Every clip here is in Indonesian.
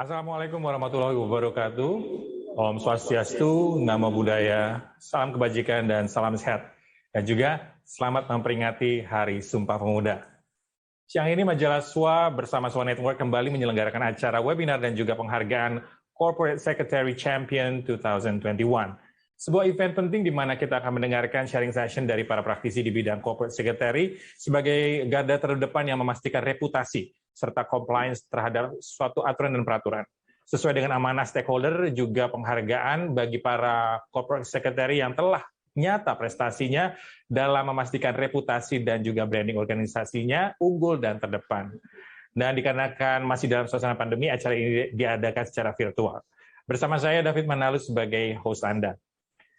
Assalamualaikum warahmatullahi wabarakatuh. Om Swastiastu, Namo Buddhaya, salam kebajikan dan salam sehat. Dan juga selamat memperingati Hari Sumpah Pemuda. Siang ini Majalah SWA bersama SWA Network kembali menyelenggarakan acara webinar dan juga penghargaan Corporate Secretary Champion 2021. Sebuah event penting di mana kita akan mendengarkan sharing session dari para praktisi di bidang Corporate Secretary sebagai garda terdepan yang memastikan reputasi serta compliance terhadap suatu aturan dan peraturan. Sesuai dengan amanah stakeholder, juga penghargaan bagi para corporate secretary yang telah nyata prestasinya dalam memastikan reputasi dan juga branding organisasinya unggul dan terdepan. Dan dikarenakan masih dalam suasana pandemi, acara ini diadakan secara virtual. Bersama saya, David Manalus, sebagai host Anda.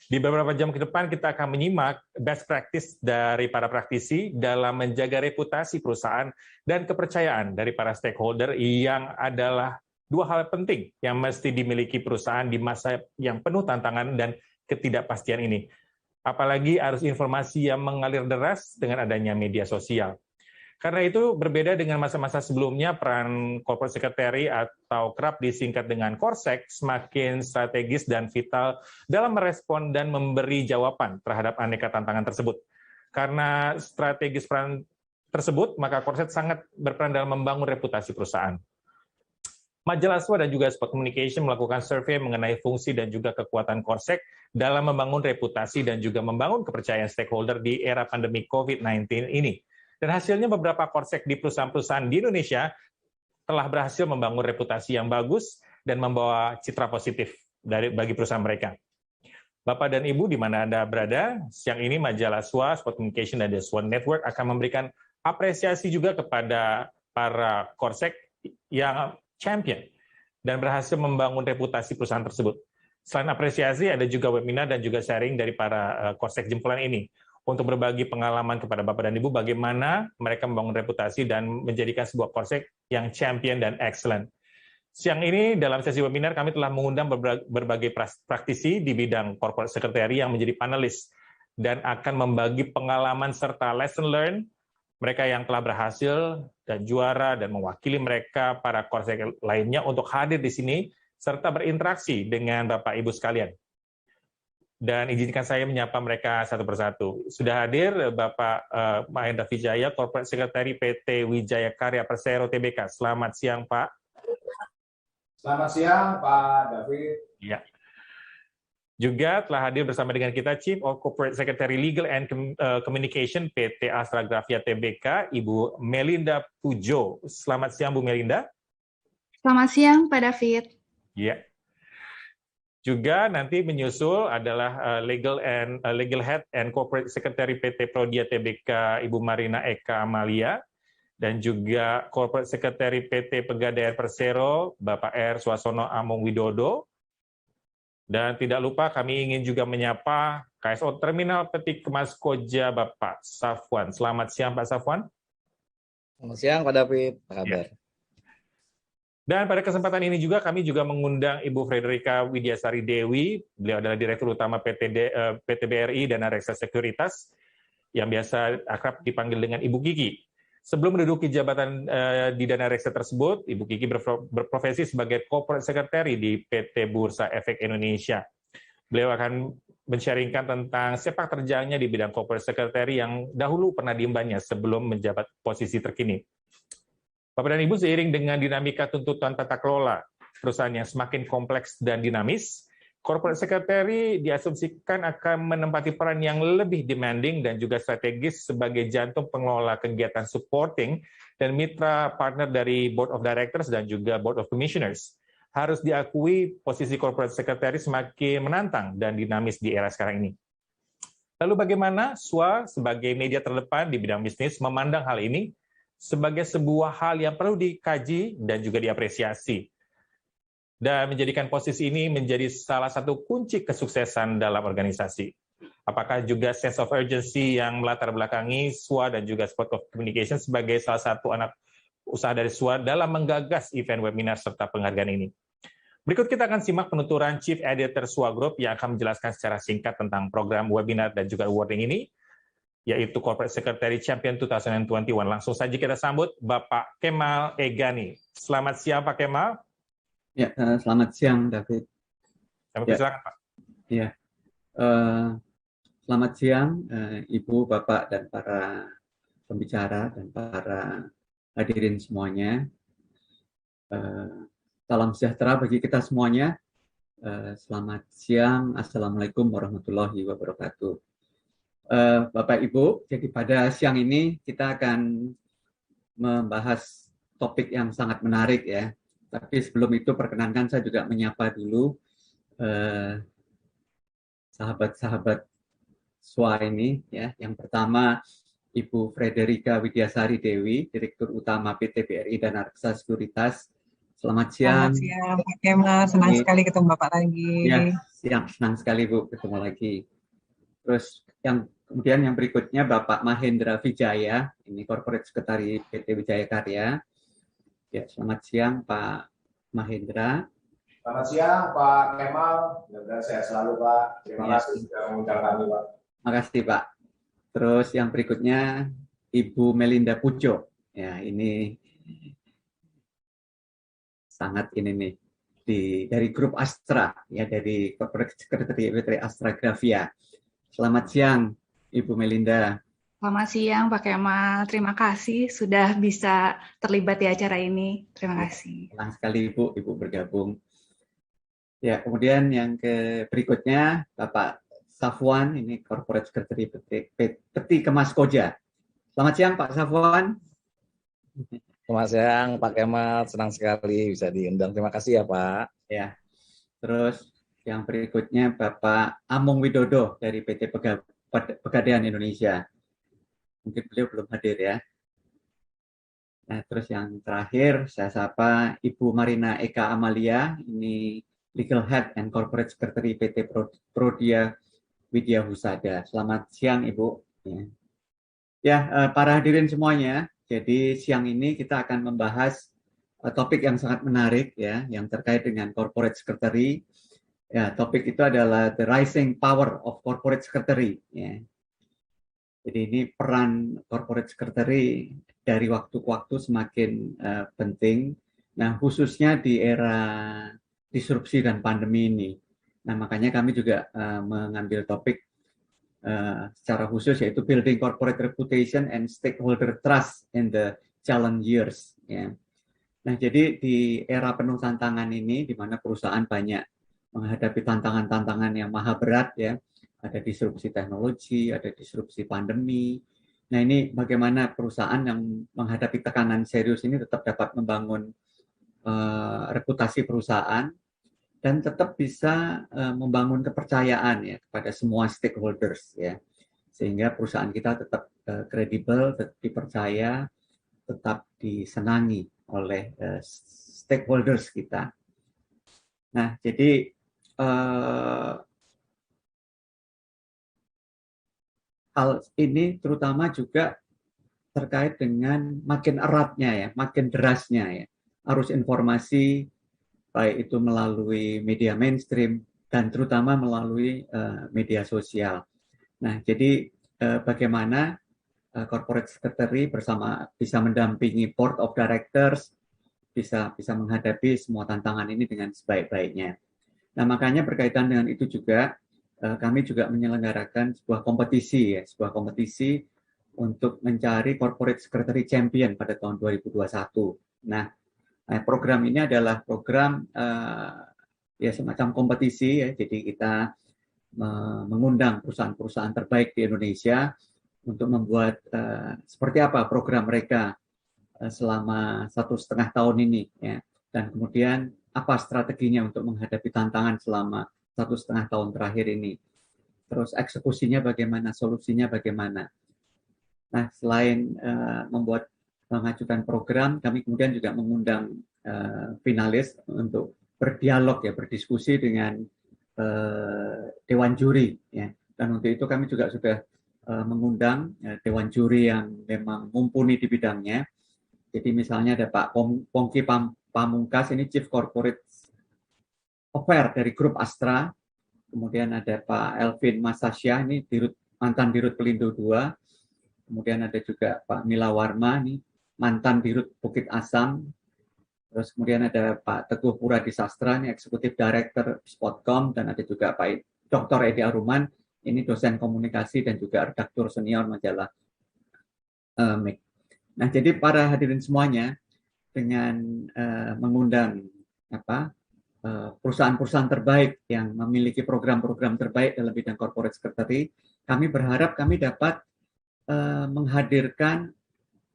Di beberapa jam ke depan kita akan menyimak best practice dari para praktisi dalam menjaga reputasi perusahaan dan kepercayaan dari para stakeholder yang adalah dua hal penting yang mesti dimiliki perusahaan di masa yang penuh tantangan dan ketidakpastian ini. Apalagi arus informasi yang mengalir deras dengan adanya media sosial. Karena itu berbeda dengan masa-masa sebelumnya, peran corporate secretary atau kerap disingkat dengan Korsek semakin strategis dan vital dalam merespon dan memberi jawaban terhadap aneka tantangan tersebut. Karena strategis peran tersebut, maka Korsek sangat berperan dalam membangun reputasi perusahaan. Majalah SWA dan juga Spot Communication melakukan survei mengenai fungsi dan juga kekuatan Korsek dalam membangun reputasi dan juga membangun kepercayaan stakeholder di era pandemi COVID-19 ini. Dan hasilnya beberapa Korsek di perusahaan-perusahaan di Indonesia telah berhasil membangun reputasi yang bagus dan membawa citra positif bagi perusahaan mereka. Bapak dan Ibu, di mana Anda berada, siang ini Majalah SWA, Spot Communication, dan The SWA Network akan memberikan apresiasi juga kepada para Korsek yang champion dan berhasil membangun reputasi perusahaan tersebut. Selain apresiasi, ada juga webinar dan juga sharing dari para Korsek jempulan ini untuk berbagi pengalaman kepada Bapak dan Ibu bagaimana mereka membangun reputasi dan menjadikan sebuah Korsek yang champion dan excellent. Siang ini dalam sesi webinar kami telah mengundang berbagai praktisi di bidang corporate secretary yang menjadi panelis dan akan membagi pengalaman serta lesson learned mereka yang telah berhasil dan juara dan mewakili mereka para Korsek lainnya untuk hadir di sini serta berinteraksi dengan Bapak Ibu sekalian. Dan izinkan saya menyapa mereka satu persatu. Sudah hadir Bapak Mahendra Wijaya, Corporate Secretary PT Wijaya Karya Persero Tbk. Selamat siang, Pak. Selamat siang, Pak David. Ya. Juga telah hadir bersama dengan kita Chief of Corporate Secretary Legal and Communication PT Astragrafia Tbk, Ibu Melinda Pujo. Selamat siang, Bu Melinda. Selamat siang, Pak David. Ya. Juga nanti menyusul adalah Legal Head and Corporate Secretary PT Prodia Tbk Ibu Marina Eka Amalia dan juga Corporate Secretary PT Pegadaian Persero Bapak R. Swasono Among Widodo. Dan tidak lupa kami ingin juga menyapa KSO Terminal Peti Kemas Koja Bapak Safwan. Selamat siang Pak Safwan. Selamat siang Pak David, apa kabar? Ya. Dan pada kesempatan ini juga kami juga mengundang Ibu Frederika Widyasari Dewi, beliau adalah Direktur Utama PT BRI Dana Reksa Sekuritas, yang biasa akrab dipanggil dengan Ibu Kiki. Sebelum menduduki jabatan di Dana Reksa tersebut, Ibu Kiki berprofesi sebagai Corporate Secretary di PT Bursa Efek Indonesia. Beliau akan men-sharingkan tentang sepak terjangnya di bidang Corporate Secretary yang dahulu pernah diembannya sebelum menjabat posisi terkini. Bapak dan Ibu, seiring dengan dinamika tuntutan tata kelola perusahaan yang semakin kompleks dan dinamis, Corporate Secretary diasumsikan akan menempati peran yang lebih demanding dan juga strategis sebagai jantung pengelola kegiatan supporting dan mitra partner dari Board of Directors dan juga Board of Commissioners. harus diakui posisi corporate secretary semakin menantang dan dinamis di era sekarang ini. Lalu bagaimana SWA sebagai media terdepan di bidang bisnis memandang hal ini sebagai sebuah hal yang perlu dikaji dan juga diapresiasi, dan menjadikan posisi ini menjadi salah satu kunci kesuksesan dalam organisasi. Apakah juga sense of urgency yang melatar belakangi SWA dan juga Sport of Communication sebagai salah satu anak usaha dari SWA dalam menggagas event webinar serta penghargaan ini? Berikut kita akan simak penuturan Chief Editor SWA Group yang akan menjelaskan secara singkat tentang program webinar dan juga awarding ini, yaitu Corporate Secretary Champion 2021. Langsung saja kita sambut Bapak Kemal Egani. Selamat siang Pak Kemal. Ya, selamat siang David. Silakan Pak. Ya, selamat siang Ibu, Bapak, dan para pembicara dan para hadirin semuanya. Salam sejahtera bagi kita semuanya. Selamat siang, Assalamualaikum warahmatullahi wabarakatuh. Bapak Ibu, jadi pada siang ini kita akan membahas topik yang sangat menarik ya. Tapi sebelum itu perkenankan saya juga menyapa dulu sahabat-sahabat SWA ini ya. Yang pertama Ibu Frederika Widyasari Dewi, Direktur Utama PT BRI dan Arksa Sekuritas. Selamat siang. Selamat siang Pak Kemal, senang sekali ketemu Bapak lagi. Ya, siang, senang sekali Bu ketemu lagi. Terus kemudian yang berikutnya Bapak Mahendra Wijaya, ini Corporate Secretary PT Wijaya Karya. Ya, selamat siang Pak Mahendra. Selamat siang Pak Kemal, mudah-mudahan sehat selalu Pak. Terima kasih sudah mengundang kami Pak. Terima kasih Pak. Terus yang berikutnya Ibu Melinda Pujo. Ya, ini sangat ini nih dari grup Astra ya, dari Corporate Secretary PT Astra Grafia. Selamat siang Ibu Melinda. Selamat siang Pak Kemal, terima kasih sudah bisa terlibat di acara ini. Terima kasih. Senang sekali Ibu bergabung. Ya, kemudian yang berikutnya Bapak Safwan, ini Corporate Secretary Peti Kemas Koja. Selamat siang Pak Safwan. Selamat siang Pak Kemal, senang sekali bisa diundang. Terima kasih ya Pak. Ya. Terus yang berikutnya Bapak Amung Widodo dari PT Pegadaian Indonesia. Mungkin beliau belum hadir ya. Nah, terus yang terakhir saya sapa Ibu Marina Eka Amalia, ini Legal Head and Corporate Secretary PT Prodia Widya Husada. Selamat siang Ibu. Ya, para hadirin semuanya. Jadi siang ini kita akan membahas topik yang sangat menarik ya, yang terkait dengan Corporate Secretary. Ya, topik itu adalah the rising power of Corporate Secretary. Ya. Jadi ini peran Corporate Secretary dari waktu ke waktu semakin penting. Nah, khususnya di era disrupsi dan pandemi ini. Nah, makanya kami juga mengambil topik secara khusus yaitu building corporate reputation and stakeholder trust in the challenge years. Ya. Nah, jadi di era penuh tantangan ini, di mana perusahaan banyak menghadapi tantangan-tantangan yang maha berat ya. Ada disrupsi teknologi, ada disrupsi pandemi. Nah, ini bagaimana perusahaan yang menghadapi tekanan serius ini tetap dapat membangun reputasi perusahaan dan tetap bisa membangun kepercayaan ya kepada semua stakeholders ya. Sehingga perusahaan kita tetap kredibel, tetap dipercaya, tetap disenangi oleh stakeholders kita. Nah, jadi hal ini terutama juga terkait dengan makin eratnya ya, makin derasnya ya arus informasi, baik itu melalui media mainstream dan terutama melalui media sosial. Nah, jadi bagaimana Corporate Secretary bersama bisa mendampingi Board of Directors bisa menghadapi semua tantangan ini dengan sebaik-baiknya. Nah, makanya berkaitan dengan itu juga kami juga menyelenggarakan sebuah kompetisi ya, sebuah kompetisi untuk mencari Corporate Secretary Champion pada tahun 2021. Nah, program ini adalah program ya semacam kompetisi ya. Jadi kita mengundang perusahaan-perusahaan terbaik di Indonesia untuk membuat seperti apa program mereka selama 1,5 tahun ini ya. Dan kemudian apa strateginya untuk menghadapi tantangan selama 1,5 tahun terakhir ini. Terus eksekusinya bagaimana, solusinya bagaimana. Nah, selain mengajukan program, kami kemudian juga mengundang finalis untuk berdialog ya, berdiskusi dengan dewan juri ya. Dan untuk itu kami juga sudah mengundang dewan juri yang memang mumpuni di bidangnya. Jadi misalnya ada Pak Pongki Pamungkas, ini Chief Corporate Affair dari grup Astra. Kemudian ada Pak Elvin Masasya, ini mantan Dirut Pelindo II. Kemudian ada juga Pak Mila Warma, ini mantan Dirut Bukit Asam. Terus kemudian ada Pak Teguh Puradi Sastra, ini Eksekutif Director Spotcom. Dan ada juga Pak Dr. Edi Aruman, ini dosen komunikasi dan juga redaktur senior majalah MIK. Nah, jadi para hadirin semuanya, dengan mengundang perusahaan-perusahaan terbaik yang memiliki program-program terbaik dalam bidang corporate secretary, kami berharap kami dapat menghadirkan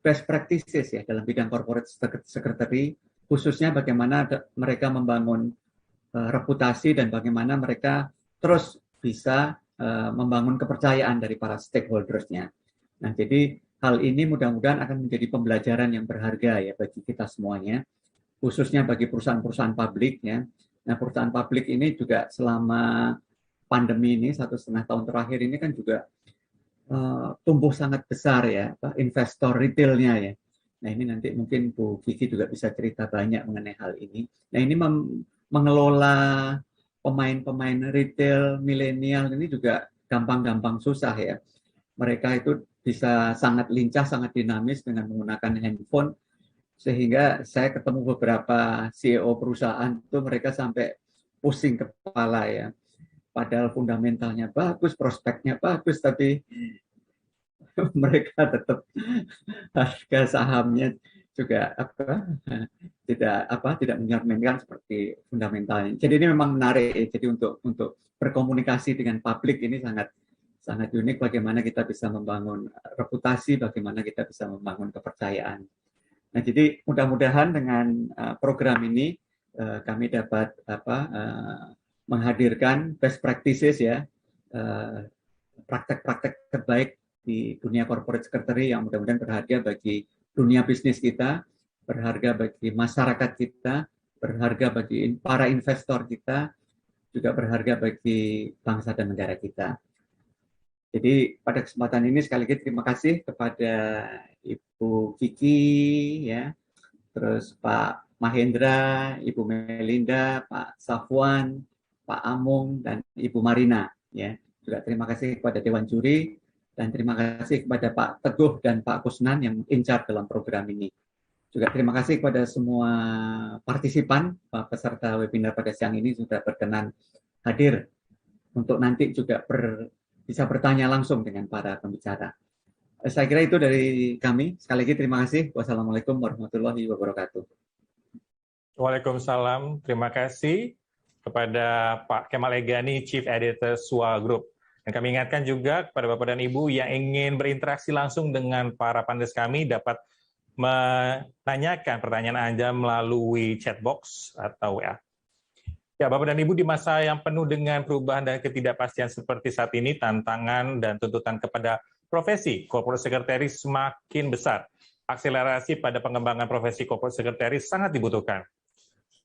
best practices ya dalam bidang corporate secretary, khususnya bagaimana mereka membangun reputasi dan bagaimana mereka terus bisa membangun kepercayaan dari para stakeholders-nya. Nah, jadi hal ini mudah-mudahan akan menjadi pembelajaran yang berharga ya bagi kita semuanya, khususnya bagi perusahaan-perusahaan publik ya. Nah, perusahaan publik ini juga selama pandemi ini 1,5 tahun terakhir ini kan juga tumbuh sangat besar ya, investor retailnya ya. Nah, ini nanti mungkin Bu Kiki juga bisa cerita banyak mengenai hal ini. Nah, ini mengelola pemain-pemain retail milenial ini juga gampang-gampang susah ya. Mereka itu bisa sangat lincah, sangat dinamis dengan menggunakan handphone. Sehingga saya ketemu beberapa CEO perusahaan itu mereka sampai pusing kepala ya. Padahal fundamentalnya bagus, prospeknya bagus, tapi mereka tetap harga sahamnya juga tidak mencerminkan seperti fundamentalnya. Jadi ini memang menarik. Jadi untuk berkomunikasi dengan publik ini sangat unik, bagaimana kita bisa membangun reputasi, bagaimana kita bisa membangun kepercayaan. Nah, jadi mudah-mudahan dengan program ini kami dapat menghadirkan best practices ya, praktek-praktek terbaik di dunia corporate secretary yang mudah-mudahan berharga bagi dunia bisnis kita, berharga bagi masyarakat kita, berharga bagi para investor kita, juga berharga bagi bangsa dan negara kita. Jadi pada kesempatan ini sekali lagi terima kasih kepada Ibu Kiki ya, terus Pak Mahendra, Ibu Melinda, Pak Safwan, Pak Amung, dan Ibu Marina ya. Juga terima kasih kepada Dewan Juri dan terima kasih kepada Pak Teguh dan Pak Kusnan yang in charge dalam program ini. Juga terima kasih kepada semua partisipan, peserta webinar pada siang ini sudah berkenan hadir untuk nanti juga bisa bertanya langsung dengan para pembicara. Saya kira itu dari kami. Sekali lagi terima kasih. Wassalamualaikum warahmatullahi wabarakatuh. Waalaikumsalam. Terima kasih kepada Pak Kemal Egani, Chief Editor SWA Group. Dan kami ingatkan juga kepada Bapak dan Ibu yang ingin berinteraksi langsung dengan para panelis kami dapat menanyakan pertanyaan Anda melalui chat box atau WA. Ya, Bapak dan Ibu, di masa yang penuh dengan perubahan dan ketidakpastian seperti saat ini, tantangan dan tuntutan kepada profesi corporate secretary semakin besar. Akselerasi pada pengembangan profesi corporate secretary sangat dibutuhkan.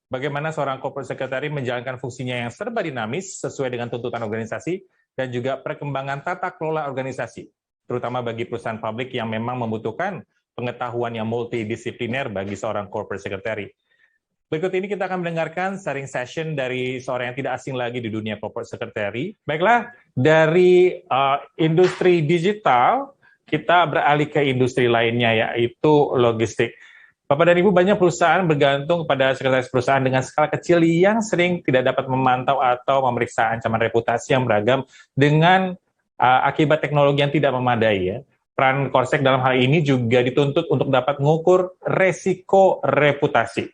Bagaimana seorang corporate secretary menjalankan fungsinya yang serba dinamis sesuai dengan tuntutan organisasi dan juga perkembangan tata kelola organisasi, terutama bagi perusahaan publik yang memang membutuhkan pengetahuan yang multidisipliner bagi seorang corporate secretary. Berikut ini kita akan mendengarkan sharing session dari seorang yang tidak asing lagi di dunia corporate secretary. Baiklah, dari industri digital, kita beralih ke industri lainnya, yaitu logistik. Bapak dan Ibu, banyak perusahaan bergantung kepada sekretaris perusahaan dengan skala kecil yang sering tidak dapat memantau atau memeriksa ancaman reputasi yang beragam dengan akibat teknologi yang tidak memadai. Ya. Peran Korsek dalam hal ini juga dituntut untuk dapat mengukur resiko reputasi.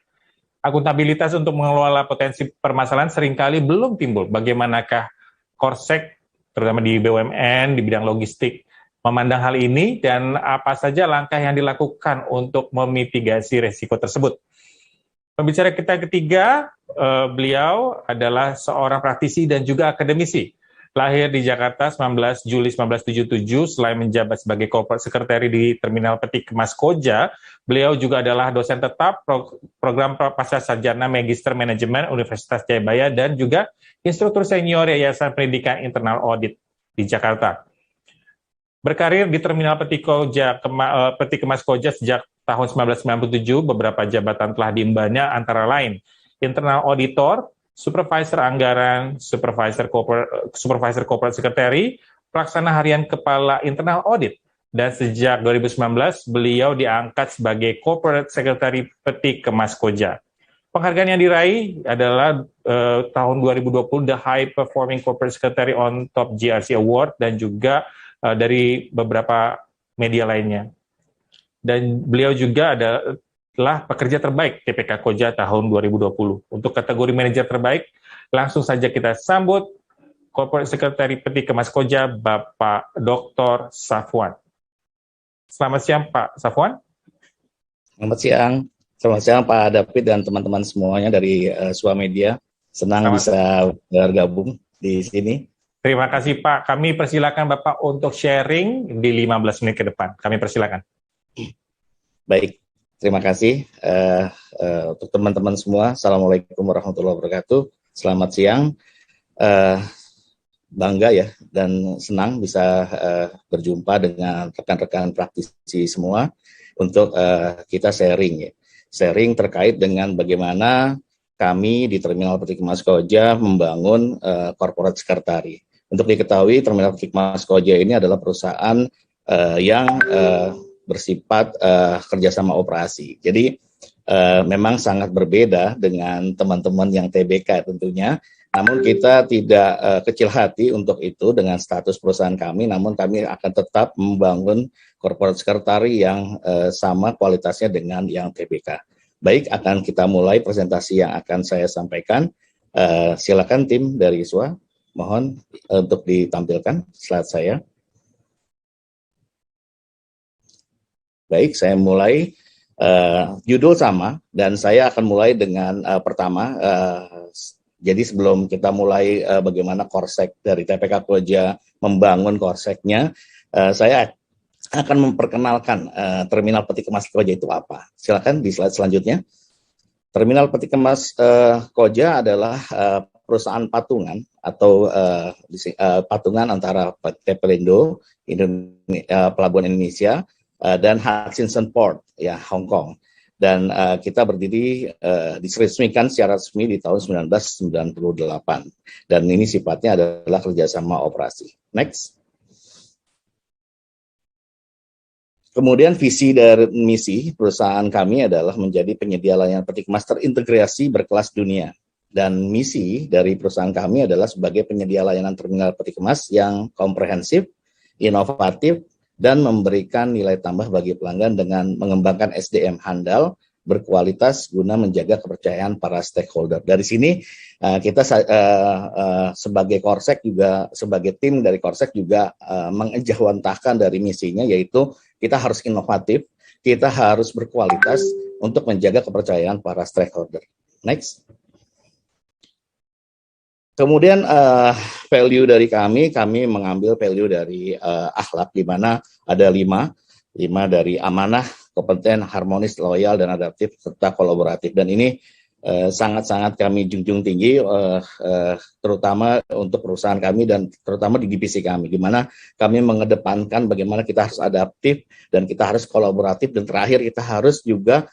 Akuntabilitas untuk mengelola potensi permasalahan seringkali belum timbul. Bagaimanakah Korsek, terutama di BUMN, di bidang logistik, memandang hal ini dan apa saja langkah yang dilakukan untuk memitigasi resiko tersebut? Pembicara kita ketiga beliau adalah seorang praktisi dan juga akademisi. Lahir di Jakarta 19 Juli 1977, selain menjabat sebagai corporate secretary di Terminal Peti Kemas Koja, beliau juga adalah dosen tetap program pasca sarjana Magister Manajemen Universitas Jayabaya dan juga instruktur senior Yayasan Pendidikan Internal Audit di Jakarta. Berkarir di Terminal Peti Kemas Koja sejak tahun 1997, beberapa jabatan telah diembannya antara lain Internal Auditor, Supervisor Anggaran, Supervisor Corporate Secretary, Pelaksana Harian Kepala Internal Audit, dan sejak 2019 beliau diangkat sebagai Corporate Secretary Peti Kemas Koja. Penghargaan yang diraih adalah tahun 2020 The High Performing Corporate Secretary on Top GRC Award dan juga dari beberapa media lainnya. Dan beliau juga adalah pekerja terbaik TPK Koja tahun 2020. Untuk kategori manajer terbaik, langsung saja kita sambut Corporate Secretary Peti Kemas Koja, Bapak Dr. Safwan. Selamat siang, Pak Safwan. Selamat siang Pak David dan teman-teman semuanya dari Swamedia. Senang bisa bergabung di sini. Terima kasih Pak. Kami persilakan Bapak untuk sharing di 15 menit ke depan. Kami persilakan. Baik. Terima kasih untuk teman-teman semua. Assalamualaikum warahmatullahi wabarakatuh. Selamat siang. Bangga ya dan senang bisa berjumpa dengan rekan-rekan praktisi semua untuk kita sharing ya. Sharing terkait dengan bagaimana kami di Terminal Peti Kemas Koja membangun corporate secretary. Untuk diketahui Terminal Peti Kemas Koja ini adalah perusahaan yang bersifat kerjasama operasi. Jadi memang sangat berbeda dengan teman-teman yang TBK tentunya. Namun kita tidak kecil hati untuk itu dengan status perusahaan kami. Namun kami akan tetap membangun corporate secretary yang sama kualitasnya dengan yang TBK. Baik, akan kita mulai presentasi yang akan saya sampaikan. Silakan tim dari SWA, mohon untuk ditampilkan slide saya. Baik, saya mulai. Judul sama dan saya akan mulai dengan pertama. Jadi sebelum kita mulai bagaimana Korsek dari TPK Koja membangun Korseknya, saya akan memperkenalkan Terminal Peti Kemas Koja itu apa. Silakan di slide selanjutnya. Terminal Peti Kemas Koja adalah perusahaan patungan atau patungan antara PT Pelindo, Pelabuhan Indonesia, dan Hutchinson Port, ya Hong Kong. Dan kita berdiri diresmikan secara resmi di tahun 1998. Dan ini sifatnya adalah kerjasama operasi. Next. Kemudian visi dan misi perusahaan kami adalah menjadi penyedia layanan peti kemas terintegrasi berkelas dunia. Dan misi dari perusahaan kami adalah sebagai penyedia layanan terminal peti kemas yang komprehensif, inovatif, dan memberikan nilai tambah bagi pelanggan dengan mengembangkan SDM handal, berkualitas guna menjaga kepercayaan para stakeholder. Dari sini kita sebagai Korsek juga, sebagai tim dari Korsek juga mengejawantahkan dari misinya, yaitu kita harus inovatif, kita harus berkualitas untuk menjaga kepercayaan para stakeholder. Next. Kemudian value dari kami mengambil value dari akhlak, di mana ada lima dari amanah, kompeten, harmonis, loyal, dan adaptif, serta kolaboratif. Dan ini sangat-sangat kami junjung tinggi, terutama untuk perusahaan kami dan terutama di divisi kami, di mana kami mengedepankan bagaimana kita harus adaptif dan kita harus kolaboratif, dan terakhir kita harus juga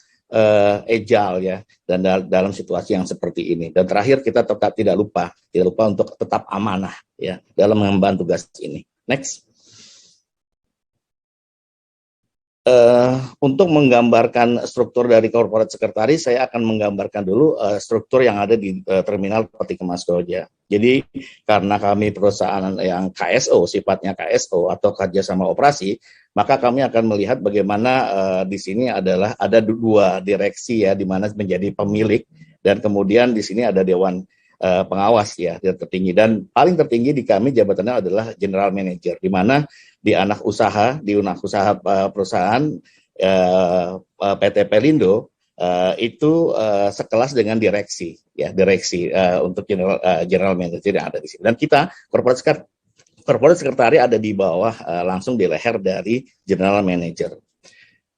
agile ya, dan dalam situasi yang seperti ini. Dan terakhir kita tetap tidak lupa untuk tetap amanah ya dalam mengemban tugas ini. Next. Untuk menggambarkan struktur dari corporate secretary, saya akan menggambarkan dulu struktur yang ada di Terminal Peti Kemas Koja. Jadi karena kami perusahaan yang KSO, sifatnya KSO atau kerjasama operasi, maka kami akan melihat bagaimana di sini adalah ada dua direksi ya, di mana menjadi pemilik, dan kemudian di sini ada dewan pengawas ya, yang tertinggi, dan paling tertinggi di kami jabatannya adalah general manager, di mana di anak usaha perusahaan PT Pelindo itu sekelas dengan direksi untuk general manager yang ada di sini. Dan kita corporate secretary ada di bawah langsung di leher dari general manager.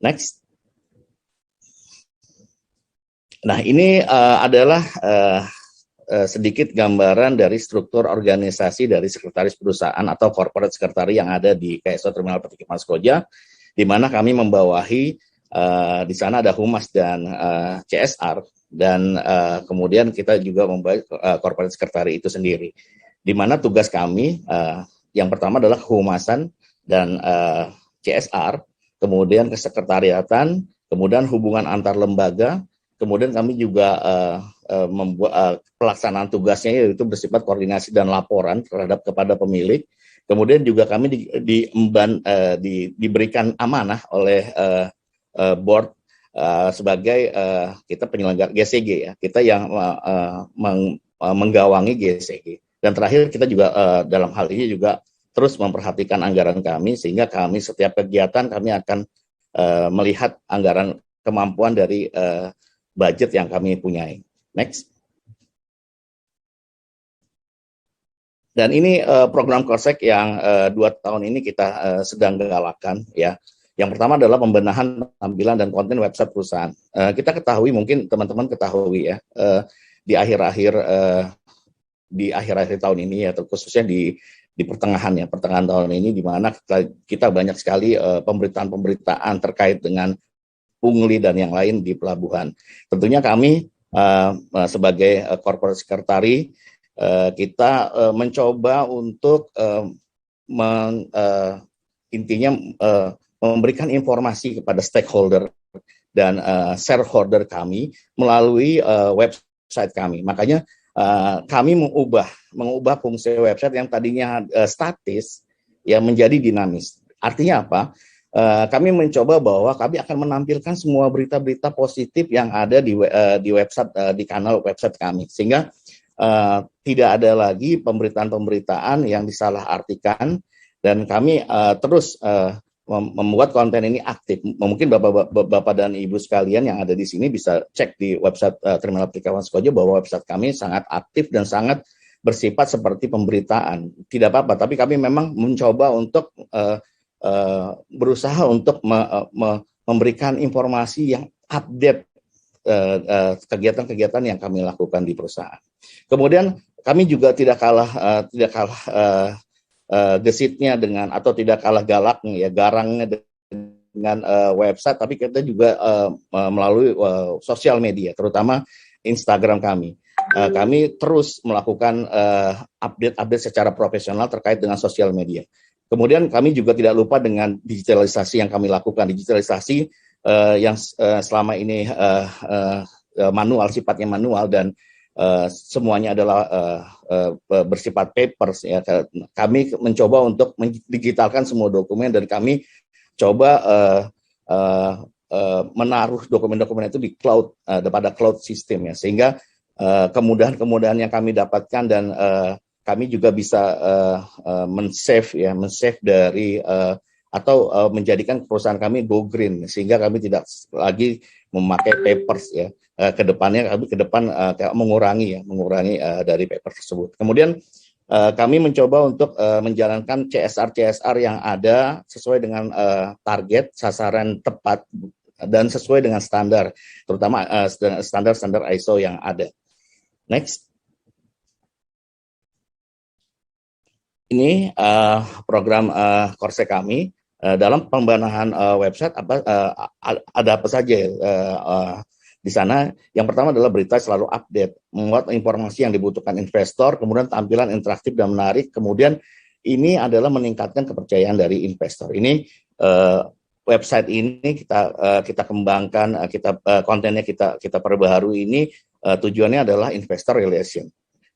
Next. Nah, ini adalah sedikit gambaran dari struktur organisasi dari sekretaris perusahaan atau corporate secretary yang ada di KSO Terminal Peti Kemas Koja, di mana kami membawahi di sana ada humas dan CSR, dan kemudian kita juga membawahi corporate secretary itu sendiri, di mana tugas kami yang pertama adalah kehumasan dan CSR, kemudian kesekretariatan, kemudian hubungan antar lembaga, kemudian kami juga membuat pelaksanaan tugasnya yaitu bersifat koordinasi dan laporan terhadap kepada pemilik. Kemudian juga kami diberikan amanah oleh board sebagai kita penyelenggara GCG ya, kita yang menggawangi GCG. Dan terakhir kita juga dalam hal ini juga terus memperhatikan anggaran kami, sehingga kami setiap kegiatan kami akan melihat anggaran kemampuan dari budget yang kami punyai. Next. Dan ini program Korsek yang 2 tahun ini kita sedang galakan ya. Yang pertama adalah pembenahan tampilan dan konten website perusahaan. Kita ketahui, mungkin teman-teman ketahui ya, di akhir-akhir tahun ini ya, khususnya di pertengahan tahun ini, di mana kita banyak sekali pemberitaan terkait dengan pungli dan yang lain di pelabuhan. Tentunya kami sebagai corporate secretary kita mencoba untuk memberikan informasi kepada stakeholder dan shareholder kami melalui website kami. Makanya kami mengubah fungsi website yang tadinya statis ya menjadi dinamis. Artinya apa? Kami mencoba bahwa kami akan menampilkan semua berita-berita positif yang ada di website, di kanal website kami, sehingga tidak ada lagi pemberitaan-pemberitaan yang disalahartikan, dan kami terus membuat konten ini aktif. Mungkin Bapak dan Ibu sekalian yang ada di sini bisa cek di website Terminal Peti Kemas Koja bahwa website kami sangat aktif dan sangat bersifat seperti pemberitaan. Tidak apa-apa, tapi kami memang mencoba untuk berusaha untuk memberikan informasi yang update kegiatan-kegiatan yang kami lakukan di perusahaan. Kemudian kami juga tidak kalah gesitnya dengan, atau tidak kalah galaknya ya, garangnya dengan website, tapi kita juga melalui sosial media, terutama Instagram kami. Kami terus melakukan update secara profesional terkait dengan sosial media. Kemudian kami juga tidak lupa dengan digitalisasi yang kami lakukan, digitalisasi yang selama ini manual, sifatnya manual, dan semuanya adalah bersifat papers ya. Kami mencoba untuk mendigitalkan semua dokumen, dan kami coba menaruh dokumen-dokumen itu di cloud, pada cloud system ya, sehingga kemudahan-kemudahan yang kami dapatkan, dan kami juga bisa men-save dari atau menjadikan perusahaan kami go green, sehingga kami tidak lagi memakai papers ya. Kedepannya kami mengurangi dari paper tersebut. Kemudian kami mencoba untuk menjalankan CSR yang ada sesuai dengan target, sasaran tepat, dan sesuai dengan standar, terutama standar ISO yang ada. Next. Ini program Korsek kami dalam pembenahan website. Ada apa saja di sana? Yang pertama adalah berita selalu update, membuat informasi yang dibutuhkan investor, kemudian tampilan interaktif dan menarik, kemudian ini adalah meningkatkan kepercayaan dari investor. Ini website ini kita kembangkan, kontennya kita perbaharui. Ini tujuannya adalah investor relation.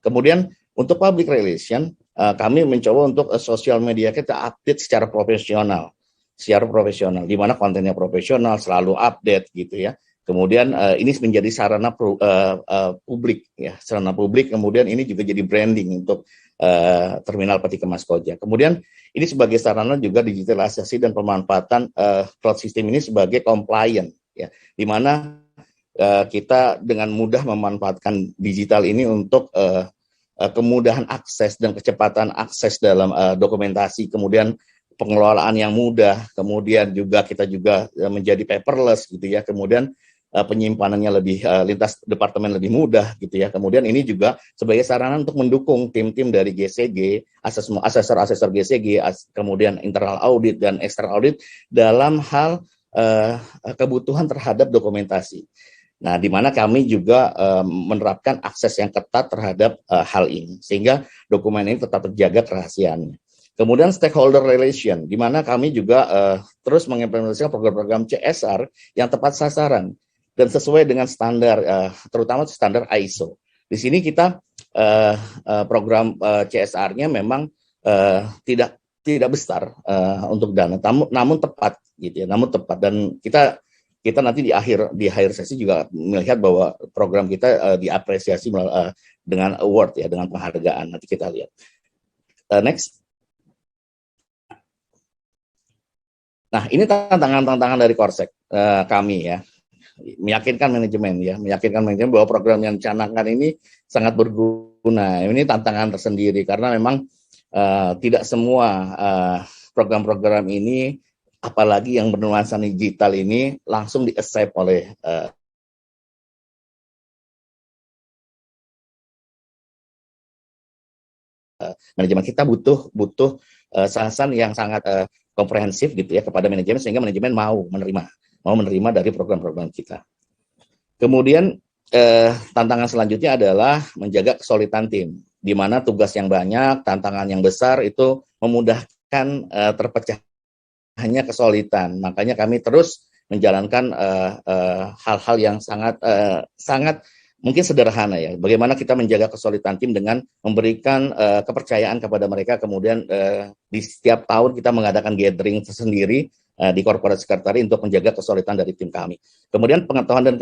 Kemudian untuk public relation, kami mencoba untuk sosial media kita update secara profesional, di mana kontennya profesional, selalu update gitu ya. Kemudian ini menjadi sarana publik ya, sarana publik. Kemudian ini juga jadi branding untuk Terminal Peti Kemas Koja. Kemudian ini sebagai sarana juga digitalisasi dan pemanfaatan cloud system ini sebagai compliant ya, di mana kita dengan mudah memanfaatkan digital ini untuk kemudahan akses dan kecepatan akses dalam dokumentasi, kemudian pengelolaan yang mudah, kemudian juga kita juga menjadi paperless gitu ya, kemudian penyimpanannya lebih lintas departemen lebih mudah gitu ya. Kemudian ini juga sebagai sarana untuk mendukung tim-tim dari GCG, asesor-asesor GCG, kemudian internal audit dan external audit dalam hal kebutuhan terhadap dokumentasi. Nah, di mana kami juga menerapkan akses yang ketat terhadap hal ini, sehingga dokumen ini tetap terjaga kerahasiaannya. Kemudian stakeholder relation, di mana kami juga terus mengimplementasikan program-program CSR yang tepat sasaran dan sesuai dengan standar, terutama standar ISO. Di sini kita program CSR-nya memang tidak besar untuk dana, namun tepat, gitu ya, namun tepat. Dan kita nanti di akhir sesi juga melihat bahwa program kita diapresiasi dengan award ya, dengan penghargaan. Nanti kita lihat. Next. Nah, ini tantangan-tantangan dari Korsek kami ya, meyakinkan manajemen bahwa program yang dicanangkan ini sangat berguna. Ini tantangan tersendiri karena memang tidak semua program-program ini, apalagi yang bernuansa digital ini, langsung di-accept oleh manajemen. Kita butuh sasaran yang sangat komprehensif gitu ya kepada manajemen, sehingga manajemen mau menerima dari program-program kita. Kemudian tantangan selanjutnya adalah menjaga kesulitan tim, di mana tugas yang banyak, tantangan yang besar itu memudahkan terpecahnya kesulitan. Makanya kami terus menjalankan hal-hal yang sangat mungkin sederhana ya. Bagaimana kita menjaga kesulitan tim dengan memberikan kepercayaan kepada mereka. Kemudian di setiap tahun kita mengadakan gathering tersendiri di corporate secretary untuk menjaga kesulitan dari tim kami. Kemudian pengetahuan dan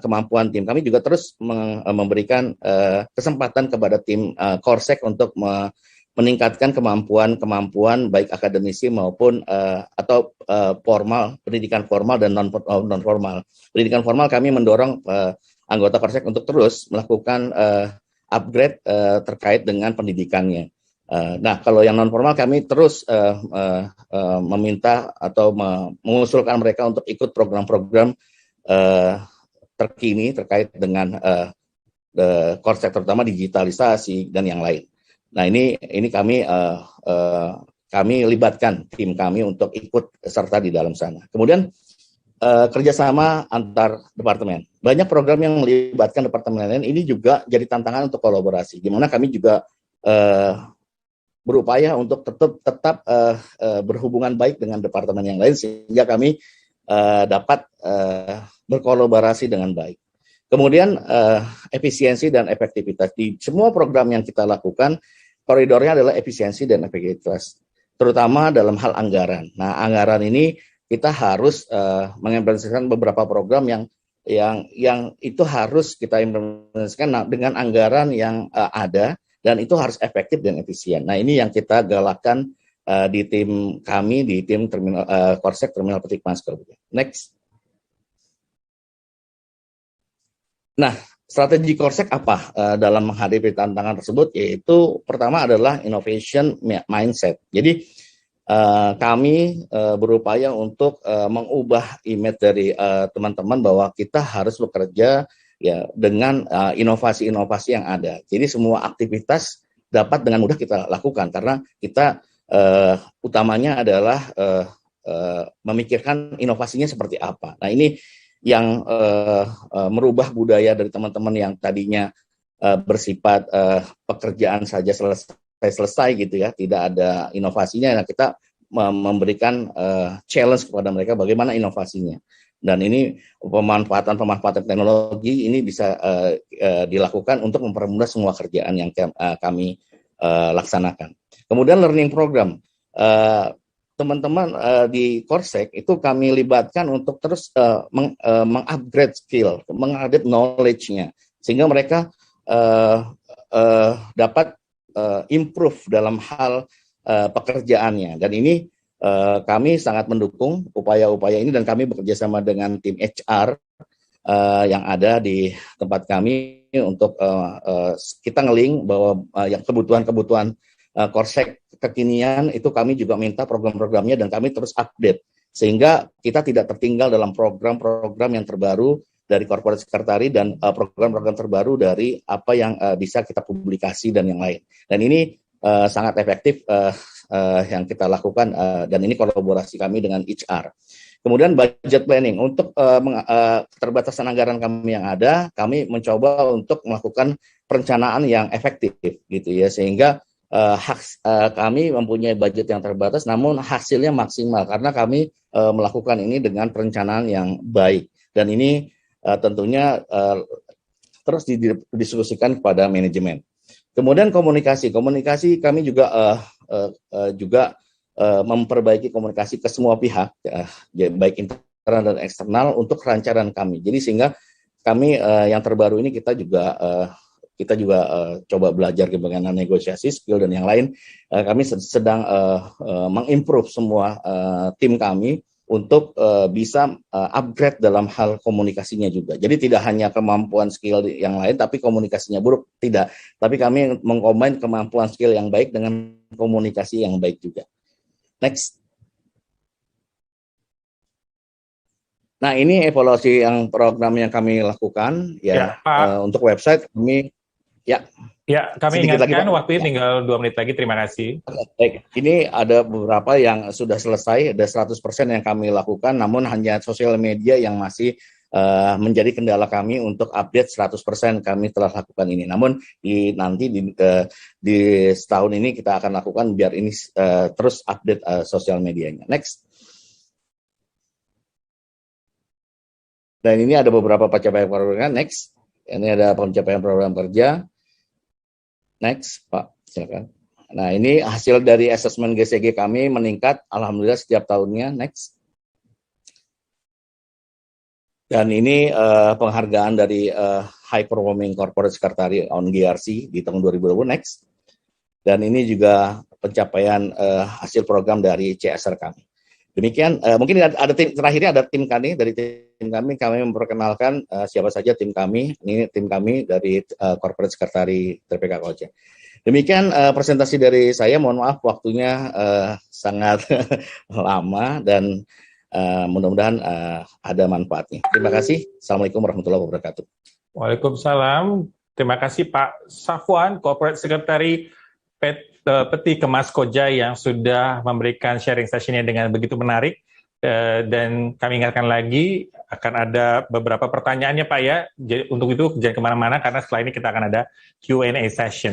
kemampuan tim kami juga terus memberikan kesempatan kepada tim Korsek untuk meningkatkan kemampuan baik akademisi maupun atau formal, pendidikan formal dan non formal. Pendidikan formal kami mendorong anggota Korsek untuk terus melakukan upgrade terkait dengan pendidikannya. Nah, kalau yang non formal kami terus meminta atau mengusulkan mereka untuk ikut program-program terkini terkait dengan Korsek, terutama digitalisasi dan yang lain. Nah, ini kami libatkan tim kami untuk ikut serta di dalam sana. Kemudian kerjasama antar departemen. Banyak program yang melibatkan departemen lain ini juga jadi tantangan untuk kolaborasi, di mana kami juga berupaya untuk tetap berhubungan baik dengan departemen yang lain, sehingga kami dapat berkolaborasi dengan baik. Kemudian efisiensi dan efektivitas. Di semua program yang kita lakukan, koridornya adalah efisiensi dan efektivitas, terutama dalam hal anggaran. Nah, anggaran ini kita harus mengimplementasikan beberapa program yang itu harus kita implementasikan dengan anggaran yang ada, dan itu harus efektif dan efisien. Nah, ini yang kita galakkan di tim kami, di tim Korsek Terminal Petik Mas. Next. Nah, strategi Korsek apa dalam menghadapi tantangan tersebut? Yaitu pertama adalah innovation mindset. Jadi kami berupaya untuk mengubah image dari teman-teman bahwa kita harus bekerja ya dengan inovasi-inovasi yang ada. Jadi semua aktivitas dapat dengan mudah kita lakukan karena kita utamanya adalah memikirkan inovasinya seperti apa. Nah, ini yang merubah budaya dari teman-teman yang tadinya bersifat pekerjaan saja selesai gitu ya, tidak ada inovasinya. Nah, kita memberikan challenge kepada mereka bagaimana inovasinya. Dan ini pemanfaatan teknologi ini bisa dilakukan untuk mempermudah semua kerjaan yang kami laksanakan. Kemudian learning program. Teman-teman di Korsek itu kami libatkan untuk terus mengupgrade skill, mengupgrade knowledge-nya, sehingga mereka dapat improve dalam hal pekerjaannya. Dan ini kami sangat mendukung upaya-upaya ini, dan kami bekerja sama dengan tim HR yang ada di tempat kami untuk kita ngeling bahwa yang kebutuhan-kebutuhan Korsek kekinian itu kami juga minta program-programnya dan kami terus update sehingga kita tidak tertinggal dalam program-program yang terbaru dari Corporate Secretary dan program-program terbaru dari apa yang bisa kita publikasi dan yang lain. Dan ini sangat efektif yang kita lakukan dan ini kolaborasi kami dengan HR. Kemudian budget planning untuk keterbatasan anggaran kami yang ada, kami mencoba untuk melakukan perencanaan yang efektif gitu ya sehingga kami mempunyai budget yang terbatas, namun hasilnya maksimal karena kami melakukan ini dengan perencanaan yang baik dan ini tentunya terus didiskusikan kepada manajemen. Kemudian komunikasi kami juga memperbaiki komunikasi ke semua pihak, baik internal dan eksternal untuk kelancaran kami. Jadi sehingga kami yang terbaru ini kita juga coba belajar bagaimana negosiasi, skill dan yang lain. Kami sedang mengimprove semua tim kami untuk bisa upgrade dalam hal komunikasinya juga. Jadi tidak hanya kemampuan skill yang lain, tapi komunikasinya buruk, tidak. Tapi kami mengcombine kemampuan skill yang baik dengan komunikasi yang baik juga. Next. Nah ini evaluasi yang program yang kami lakukan ya untuk website kami kami ingatkan waktu tinggal 2 menit lagi. Terima kasih. Baik, ini ada beberapa yang sudah selesai, ada 100% yang kami lakukan, namun hanya sosial media yang masih menjadi kendala kami untuk update 100% kami telah lakukan ini. Namun nanti di setahun ini kita akan lakukan biar ini terus update sosial medianya. Next. Dan ini ada beberapa pencapaian program. Next. Ini ada pencapaian program kerja. Next, Pak, silakan. Nah, ini hasil dari asesmen GCG kami meningkat, alhamdulillah setiap tahunnya. Next. Dan ini penghargaan dari High Performing Corporate Secretary on GRC di tahun 2020. Next. Dan ini juga pencapaian hasil program dari CSR kami. Demikian, mungkin ada tim terakhirnya ada tim kami dari tim kami memperkenalkan siapa saja tim kami. Ini tim kami dari Corporate Secretary TPK Koja. Demikian presentasi dari saya. Mohon maaf waktunya sangat lama dan mudah-mudahan ada manfaatnya. Terima kasih. Assalamualaikum warahmatullahi wabarakatuh. Waalaikumsalam. Terima kasih Pak Safwan, Corporate Secretary Peti Kemas Koja yang sudah memberikan sharing sessionnya dengan begitu menarik. Dan kami ingatkan lagi akan ada beberapa pertanyaannya Pak ya. Jadi, untuk itu jangan kemana-mana karena setelah ini kita akan ada Q&A session.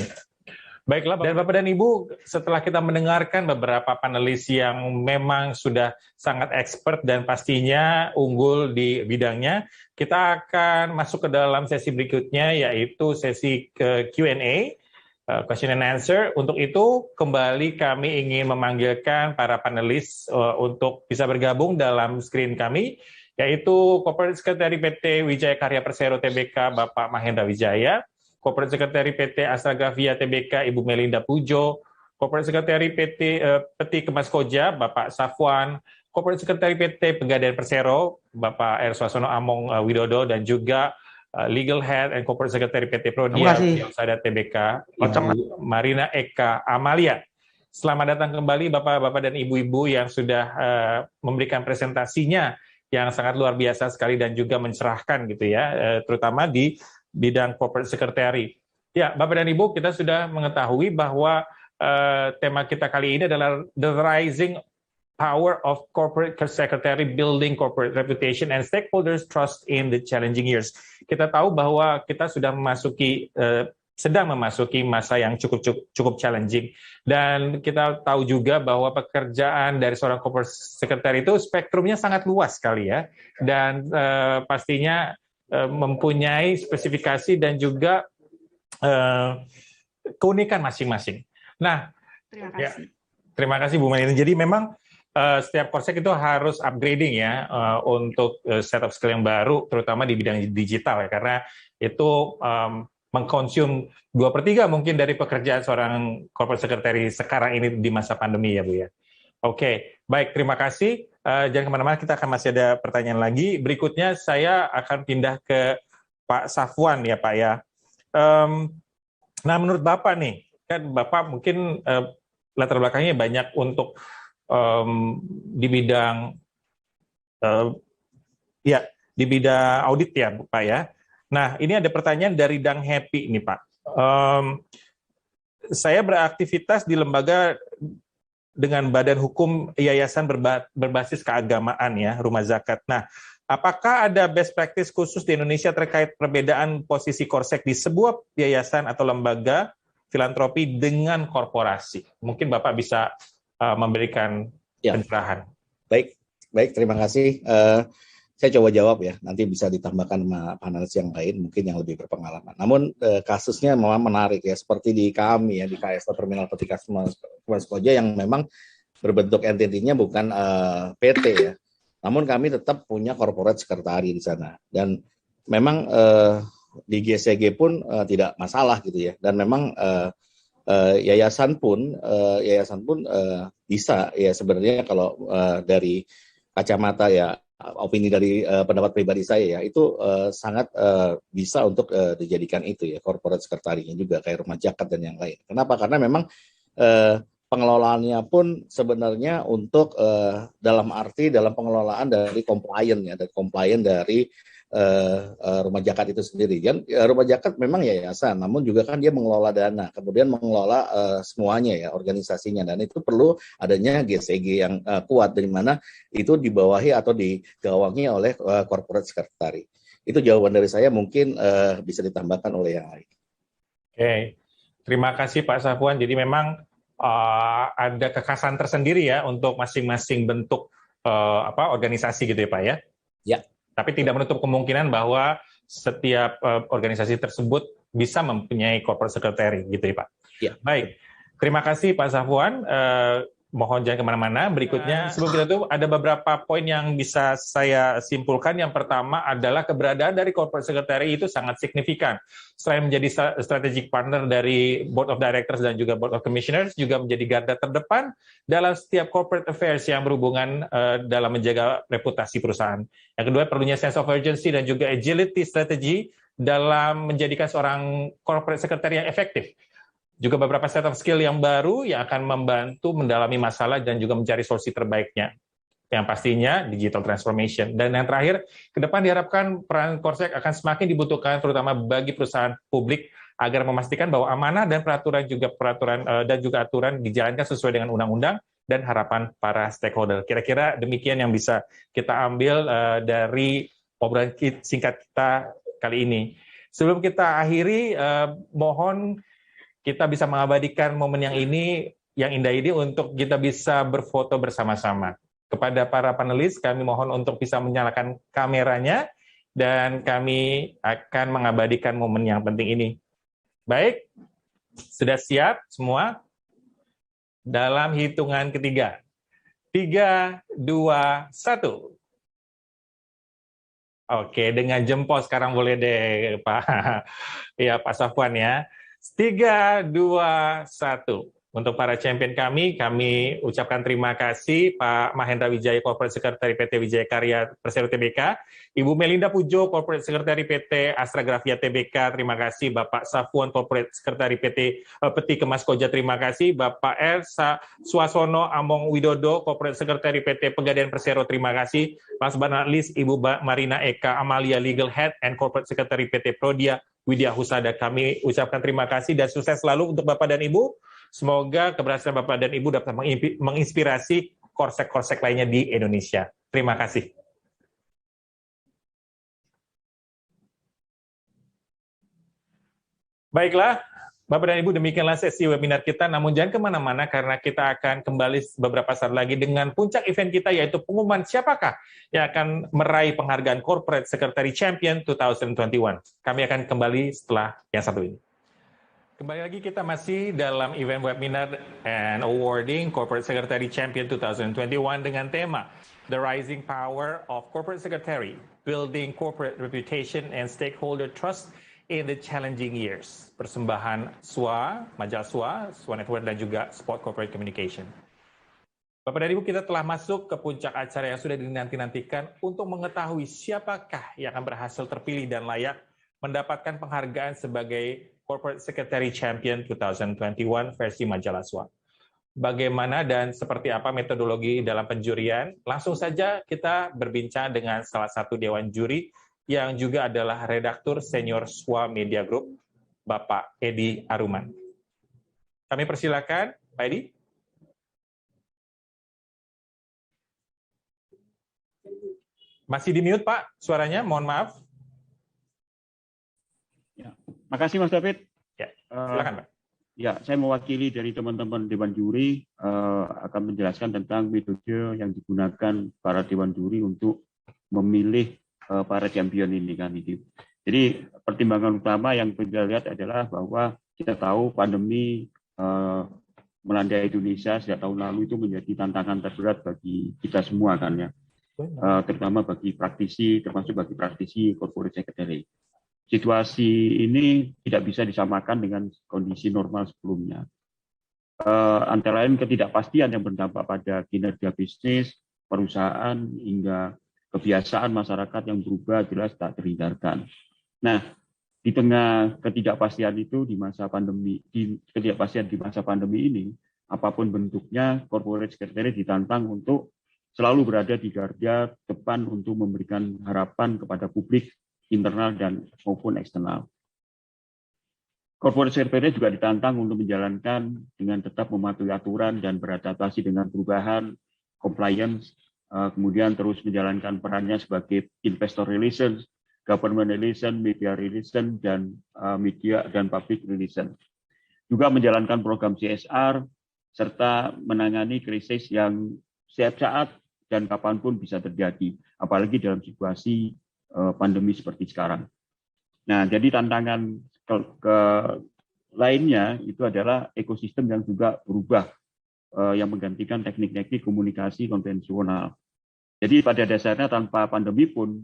Baiklah dan Bapak dan Ibu, setelah kita mendengarkan beberapa panelis yang memang sudah sangat expert dan pastinya unggul di bidangnya, kita akan masuk ke dalam sesi berikutnya yaitu sesi Q&A. Question and answer. Untuk itu, kembali kami ingin memanggilkan para panelis untuk bisa bergabung dalam screen kami, yaitu Corporate Secretary PT Wijaya Karya Persero Tbk, Bapak Mahendra Wijaya, Corporate Secretary PT Astragavia Tbk, Ibu Melinda Pujo, Corporate Secretary Peti Kemas Koja, Bapak Safwan, Corporate Secretary PT Pegadaian Persero, Bapak R. Swasono Among Widodo, dan juga Legal Head and Corporate Secretary PT Prodia Sada Tbk, Ibu Marina Eka Amalia. Selamat datang kembali Bapak-Bapak dan Ibu-Ibu yang sudah memberikan presentasinya yang sangat luar biasa sekali dan juga mencerahkan gitu ya, terutama di bidang Corporate Secretary. Ya, Bapak dan Ibu, kita sudah mengetahui bahwa tema kita kali ini adalah The Rising Power of Corporate Secretary Building Corporate Reputation and Stakeholders Trust in the Challenging Years. Kita tahu bahwa kita sudah sedang memasuki masa yang cukup challenging, dan kita tahu juga bahwa pekerjaan dari seorang corporate secretary itu spektrumnya sangat luas sekali ya, dan pastinya mempunyai spesifikasi dan juga keunikan masing-masing. Nah, terima kasih Bu Melina. Jadi memang setiap Korsek itu harus upgrading ya untuk setup skill yang baru, terutama di bidang digital ya, karena itu mengkonsum 2/3 mungkin dari pekerjaan seorang corporate secretary sekarang ini di masa pandemi ya Bu ya. Oke, baik, terima kasih. Jangan kemana-mana, kita akan masih ada pertanyaan lagi. Berikutnya saya akan pindah ke Pak Safwan ya Pak ya. Nah menurut Bapak nih, kan Bapak mungkin latar belakangnya banyak untuk di bidang di bidang audit ya Pak ya. Nah ini ada pertanyaan dari Dang Happy nih Pak. Saya beraktivitas di lembaga dengan badan hukum yayasan berbasis keagamaan ya, Rumah Zakat. Nah, apakah ada best practice khusus di Indonesia terkait perbedaan posisi Korsek di sebuah yayasan atau lembaga filantropi dengan korporasi? Mungkin Bapak bisa memberikan pencerahan. Baik, terima kasih. Saya coba jawab ya, nanti bisa ditambahkan sama panelis yang lain, mungkin yang lebih berpengalaman. Namun kasusnya memang menarik ya, seperti di kami ya, di KST Terminal Peti Mas Koja yang memang berbentuk entitinya bukan PT ya. Namun kami tetap punya corporate secretary di sana. Dan memang di GCG pun tidak masalah gitu ya. Dan memang yayasan pun bisa ya sebenarnya kalau dari kacamata ya, opini dari pendapat pribadi saya ya itu sangat bisa untuk dijadikan itu ya corporate secretary-nya juga kayak Rumah Zakat dan yang lain. Kenapa? Karena memang pengelolaannya pun sebenarnya untuk dalam pengelolaan dari compliant dari Rumah Zakat itu sendiri. Dan Rumah Zakat memang yayasan, namun juga kan dia mengelola dana, kemudian mengelola semuanya ya organisasinya, dan itu perlu adanya GCG yang kuat, dari mana itu dibawahi atau digawangi oleh corporate secretary. Itu jawaban dari saya, mungkin bisa ditambahkan oleh yang lain. Oke, terima kasih Pak Safwan. Jadi memang ada kekhasan tersendiri ya untuk masing-masing bentuk organisasi gitu ya Pak ya? Ya. Tapi tidak menutup kemungkinan bahwa setiap organisasi tersebut bisa mempunyai corporate secretary, gitu ya Pak? Ya. Baik, terima kasih Pak Safwan. Mohon jangan kemana-mana. Berikutnya, sebelum kita tutup, ada beberapa poin yang bisa saya simpulkan. Yang pertama adalah keberadaan dari corporate secretary itu sangat signifikan. Selain menjadi strategic partner dari board of directors dan juga board of commissioners, juga menjadi garda terdepan dalam setiap corporate affairs yang berhubungan dalam menjaga reputasi perusahaan. Yang kedua, perlunya sense of urgency dan juga agility strategy dalam menjadikan seorang corporate secretary yang efektif. Juga beberapa set of skill yang baru yang akan membantu mendalami masalah dan juga mencari solusi terbaiknya. Yang pastinya digital transformation. Dan yang terakhir, ke depan diharapkan peran Korsek akan semakin dibutuhkan terutama bagi perusahaan publik agar memastikan bahwa amanah dan peraturan juga aturan dijalankan sesuai dengan undang-undang dan harapan para stakeholder. Kira-kira demikian yang bisa kita ambil dari obrolan singkat kita kali ini. Sebelum kita akhiri, mohon kita bisa mengabadikan momen yang indah ini untuk kita bisa berfoto bersama-sama. Kepada para panelis, kami mohon untuk bisa menyalakan kameranya, dan kami akan mengabadikan momen yang penting ini. Baik, sudah siap semua? Dalam hitungan ketiga. 3, 2, 1. Oke, dengan jempol sekarang boleh deh, Pak. Ya, Pak Safwan ya. 3, 2, 1. Untuk para champion kami ucapkan terima kasih Pak Mahendra Wijaya, Corporate Secretary PT Wijaya Karya Persero Tbk, Ibu Melinda Pujo, Corporate Secretary PT Astragrafia Tbk, terima kasih Bapak Safwan, Corporate Secretary PT Peti Kemas Koja, terima kasih Bapak R. Suasono Among Widodo, Corporate Secretary PT Pegadaian Persero, terima kasih Mas Banalis, Ibu Marina Eka Amalia, Legal Head and Corporate Secretary PT Prodia Widya Husada. Kami ucapkan terima kasih dan sukses selalu untuk Bapak dan Ibu. Semoga keberhasilan Bapak dan Ibu dapat menginspirasi korsek-korsek lainnya di Indonesia. Terima kasih. Baiklah, Bapak dan Ibu, demikianlah sesi webinar kita. Namun jangan kemana-mana karena kita akan kembali beberapa saat lagi dengan puncak event kita, yaitu pengumuman siapakah yang akan meraih penghargaan Corporate Secretary Champion 2021. Kami akan kembali setelah yang satu ini. Kembali lagi kita masih dalam event webinar and awarding Corporate Secretary Champion 2021 dengan tema The Rising Power of Corporate Secretary, Building Corporate Reputation and Stakeholder Trust in the Challenging Years. Persembahan SWA, Majalah SWA Network, dan juga Spot Corporate Communication. Bapak dan Ibu, kita telah masuk ke puncak acara yang sudah dinanti-nantikan untuk mengetahui siapakah yang akan berhasil terpilih dan layak mendapatkan penghargaan sebagai Corporate Secretary Champion 2021 versi Majalah SWA. Bagaimana dan seperti apa metodologi dalam penjurian? Langsung saja kita berbincang dengan salah satu dewan juri yang juga adalah redaktur senior SWA Media Group, Bapak Edi Aruman. Kami persilakan, Pak Edi. Masih di mute, Pak, suaranya, mohon maaf. Ya, makasih Mas David. Ya, silakan, Pak. Ya, saya mewakili dari teman-teman Dewan Juri akan menjelaskan tentang metode yang digunakan para Dewan Juri untuk memilih para champion ini kan itu. Jadi pertimbangan utama yang kita lihat adalah bahwa kita tahu pandemi melanda Indonesia sejak tahun lalu itu menjadi tantangan terberat bagi kita semua kan ya. Terutama bagi praktisi, termasuk bagi praktisi corporate secretary. Situasi ini tidak bisa disamakan dengan kondisi normal sebelumnya. Antara lain ketidakpastian yang berdampak pada kinerja bisnis, perusahaan, hingga kebiasaan masyarakat yang berubah jelas tak terhindarkan. Nah, di tengah ketidakpastian itu di masa pandemi, ini, apapun bentuknya, corporate secretary ditantang untuk selalu berada di garda depan untuk memberikan harapan kepada publik internal dan maupun eksternal. Corporate secretary juga ditantang untuk menjalankan dengan tetap mematuhi aturan dan beradaptasi dengan perubahan, compliance, kemudian terus menjalankan perannya sebagai investor relations, government relations, media relations, dan media dan public relations. Juga menjalankan program CSR serta menangani krisis yang setiap saat dan kapanpun bisa terjadi, apalagi dalam situasi pandemi seperti sekarang. Nah, jadi tantangan lainnya itu adalah ekosistem yang juga berubah, yang menggantikan teknik-teknik komunikasi konvensional. Jadi pada dasarnya tanpa pandemi pun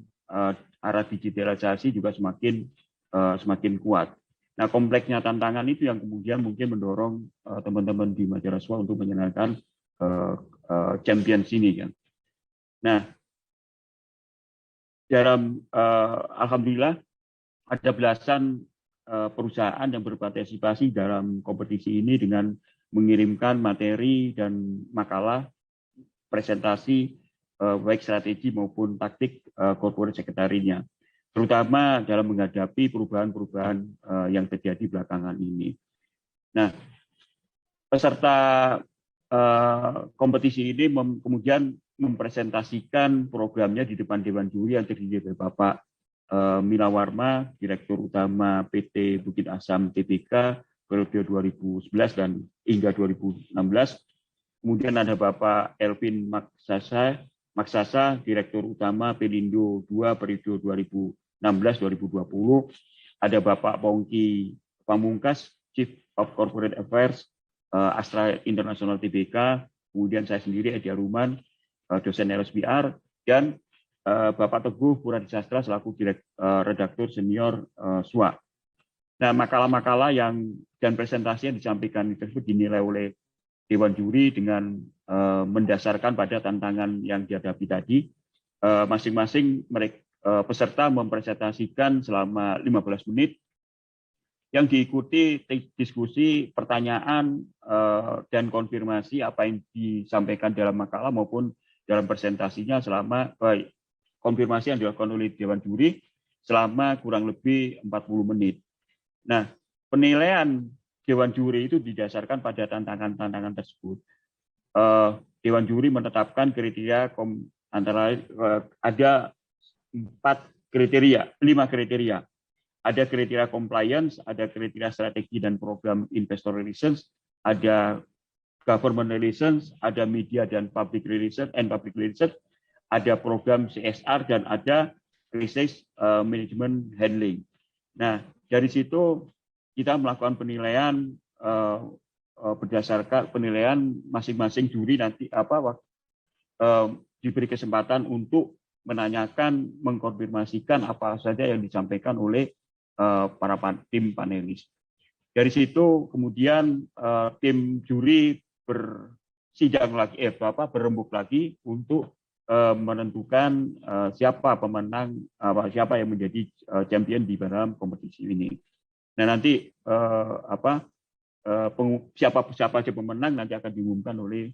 arah digitalisasi juga semakin kuat. Nah, kompleksnya tantangan itu yang kemudian mungkin mendorong teman-teman di Majalah SWA untuk menyenangkan champions ini kan. Nah, alhamdulillah ada belasan perusahaan yang berpartisipasi dalam kompetisi ini dengan mengirimkan materi dan makalah, presentasi, baik strategi maupun taktik corporate secretary-nya, terutama dalam menghadapi perubahan-perubahan yang terjadi belakangan ini. Nah, peserta kompetisi ini kemudian mempresentasikan programnya di depan Dewan Juri yang terdiri dari Bapak Mila Warma, Direktur Utama PT Bukit Asam Tbk periode 2011 dan hingga 2016. Kemudian ada Bapak Elvin Maksasa, Direktur Utama Pelindo 2 periode 2016-2020. Ada Bapak Pongki Pamungkas, Chief of Corporate Affairs Astra International Tbk. Kemudian saya sendiri Edi Aruman, dosen LSBR, dan Bapak Teguh Puradisastra selaku redaktur senior SWA. Nah, makalah-makalah dan presentasi yang disampaikan tersebut dinilai oleh Dewan Juri dengan mendasarkan pada tantangan yang dihadapi tadi. Masing-masing peserta mempresentasikan selama 15 menit yang diikuti diskusi, pertanyaan, dan konfirmasi apa yang disampaikan dalam makalah maupun dalam presentasinya selama konfirmasi yang dilakukan oleh Dewan Juri selama kurang lebih 40 menit. Nah, penilaian Dewan Juri itu didasarkan pada tantangan-tantangan tersebut. Dewan Juri menetapkan kriteria antara ada 5 kriteria. Ada kriteria compliance, ada kriteria strategi dan program investor relations, ada government relations, ada media dan public relations, ada program CSR, dan ada crisis management handling. Nah, dari situ kita melakukan penilaian berdasarkan penilaian masing-masing juri nanti diberi kesempatan untuk menanyakan, mengkonfirmasikan apa saja yang disampaikan oleh para tim panelis. Dari situ kemudian tim juri sidang lagi, berembuk lagi untuk menentukan siapa pemenang, siapa yang menjadi champion di dalam kompetisi ini. Nah nanti siapa aja pemenang nanti akan diumumkan oleh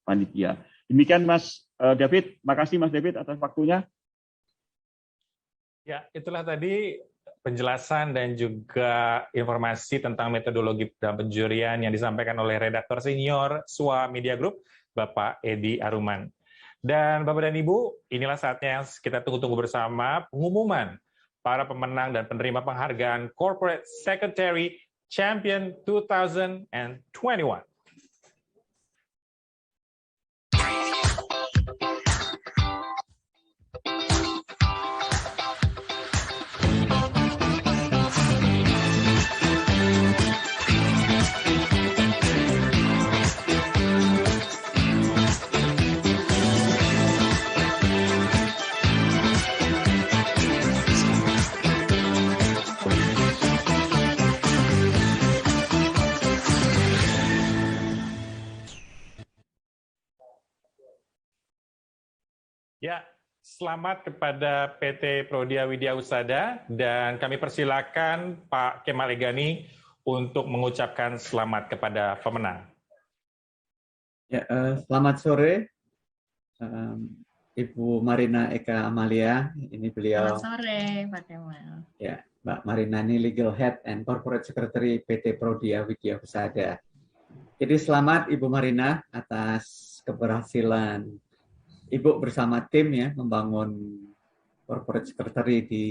panitia. Demikian Mas David, makasih Mas David atas waktunya. Ya, itulah tadi penjelasan dan juga informasi tentang metodologi dalam penjurian yang disampaikan oleh redaktur senior SWA Media Group, Bapak Edi Aruman. Dan Bapak dan Ibu, inilah saatnya yang kita tunggu-tunggu bersama, pengumuman para pemenang dan penerima penghargaan Corporate Secretary Champion 2021. Ya, selamat kepada PT Prodia Widya Husada dan kami persilakan Pak Kemal Egani untuk mengucapkan selamat kepada pemenang. Ya, selamat sore, Ibu Marina Eka Amalia. Ini beliau. Selamat sore, Pak Kemal. Ya, Mbak Marina ini Legal Head and Corporate Secretary PT Prodia Widya Husada. Jadi selamat Ibu Marina atas keberhasilan Ibu bersama tim ya membangun corporate secretary di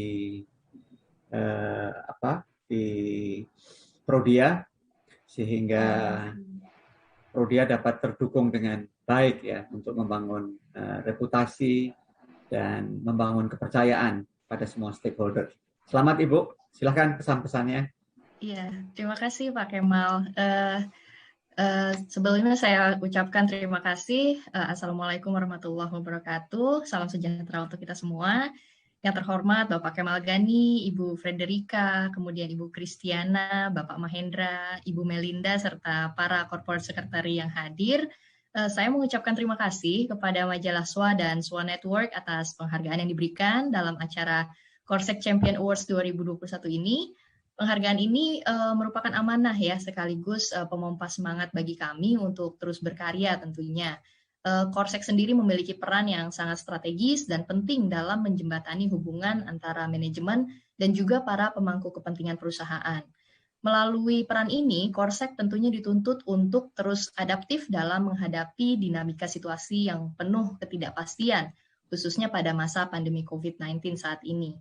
Prodia sehingga Prodia dapat terdukung dengan baik ya untuk membangun reputasi dan membangun kepercayaan pada semua stakeholder. Selamat Ibu, silakan pesan-pesannya. Iya, terima kasih Pak Kemal. Sebelumnya saya ucapkan terima kasih. Assalamualaikum warahmatullahi wabarakatuh. Salam sejahtera untuk kita semua. Yang terhormat Bapak Kemal Gani, Ibu Frederica, kemudian Ibu Kristiana, Bapak Mahendra, Ibu Melinda, serta para corporate secretary yang hadir. Saya mengucapkan terima kasih kepada majalah SWA dan SWA Network atas penghargaan yang diberikan dalam acara Corsec Champion Awards 2021 ini. Penghargaan ini merupakan amanah ya, sekaligus pemompa semangat bagi kami untuk terus berkarya tentunya. Corsec sendiri memiliki peran yang sangat strategis dan penting dalam menjembatani hubungan antara manajemen dan juga para pemangku kepentingan perusahaan. Melalui peran ini, Corsec tentunya dituntut untuk terus adaptif dalam menghadapi dinamika situasi yang penuh ketidakpastian, khususnya pada masa pandemi COVID-19 saat ini.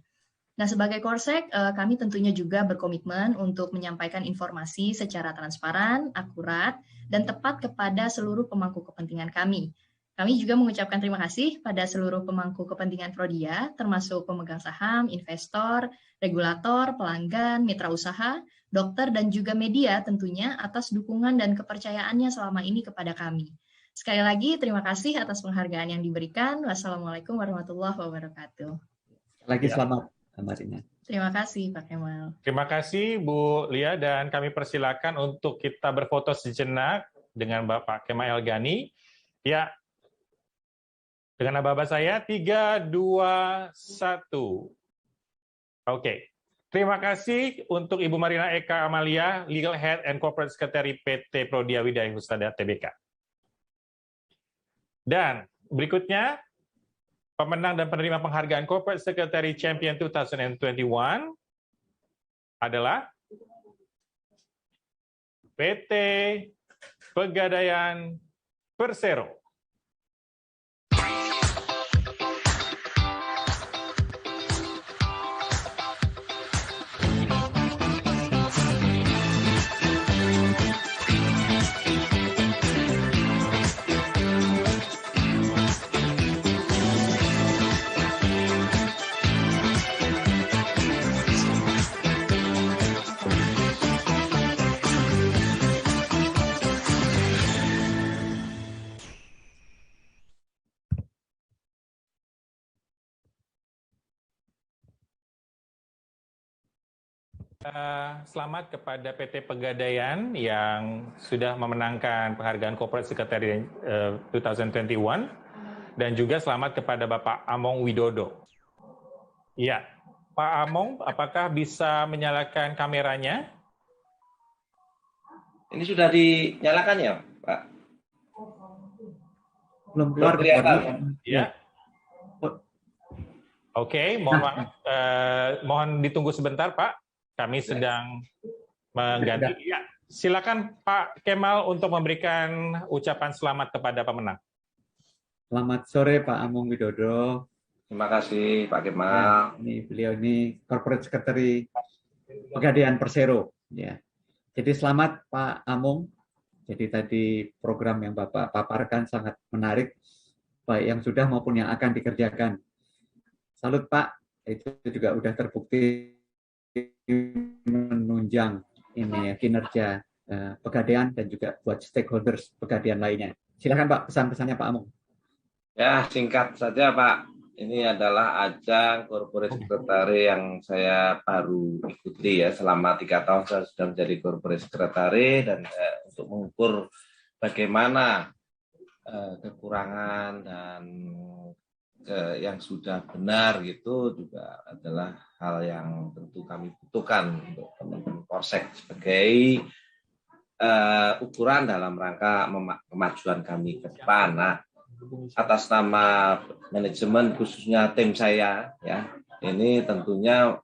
Nah, sebagai Corsec, kami tentunya juga berkomitmen untuk menyampaikan informasi secara transparan, akurat, dan tepat kepada seluruh pemangku kepentingan kami. Kami juga mengucapkan terima kasih pada seluruh pemangku kepentingan Prodia, termasuk pemegang saham, investor, regulator, pelanggan, mitra usaha, dokter, dan juga media tentunya atas dukungan dan kepercayaannya selama ini kepada kami. Sekali lagi, terima kasih atas penghargaan yang diberikan. Wassalamualaikum warahmatullahi wabarakatuh. Lagi selamat. Marina. Terima kasih Pak Kemal. Terima kasih Bu Lia dan kami persilakan untuk kita berfoto sejenak dengan Bapak Kemal Gani. Ya, dengan aba-aba saya 3, 2, 1. Oke. Terima kasih untuk Ibu Marina Eka Amalia, Legal Head and Corporate Secretary PT Prodia Widya Husada Tbk. Dan berikutnya pemenang dan penerima penghargaan Corporate Secretary Champion 2021 adalah PT Pegadaian Persero. Selamat kepada PT Pegadaian yang sudah memenangkan penghargaan Corporate Secretary 2021 dan juga selamat kepada Bapak Among Widodo. Ya, Pak Among, apakah bisa menyalakan kameranya? Ini sudah dinyalakan ya, Pak? Belum keluar kelihatan. Ya. Oke, mohon maaf. Mohon ditunggu sebentar, Pak. Kami sedang mengganti. Ya, silakan Pak Kemal untuk memberikan ucapan selamat kepada pemenang. Selamat sore Pak Among Widodo. Terima kasih Pak Kemal. Ya, ini beliau ini Corporate Secretary Pegadaian Persero. Ya. Jadi selamat Pak Among. Jadi tadi program yang Bapak paparkan sangat menarik, baik yang sudah maupun yang akan dikerjakan. Salut Pak, itu juga sudah terbukti menunjang ini ya, kinerja Pegadaian dan juga buat stakeholders Pegadaian lainnya. Silakan Pak, pesan-pesannya Pak Among. Ya, singkat saja Pak. Ini adalah ajang Corporate Secretary yang saya baru ikuti ya. Selama 3 tahun saya sudah menjadi Corporate Secretary dan untuk mengukur bagaimana kekurangan dan yang sudah benar gitu juga adalah hal yang tentu kami butuhkan untuk teman-teman Polsek sebagai ukuran dalam rangka kemajuan kami ke depan. Nah, atas nama manajemen khususnya tim saya ya, ini tentunya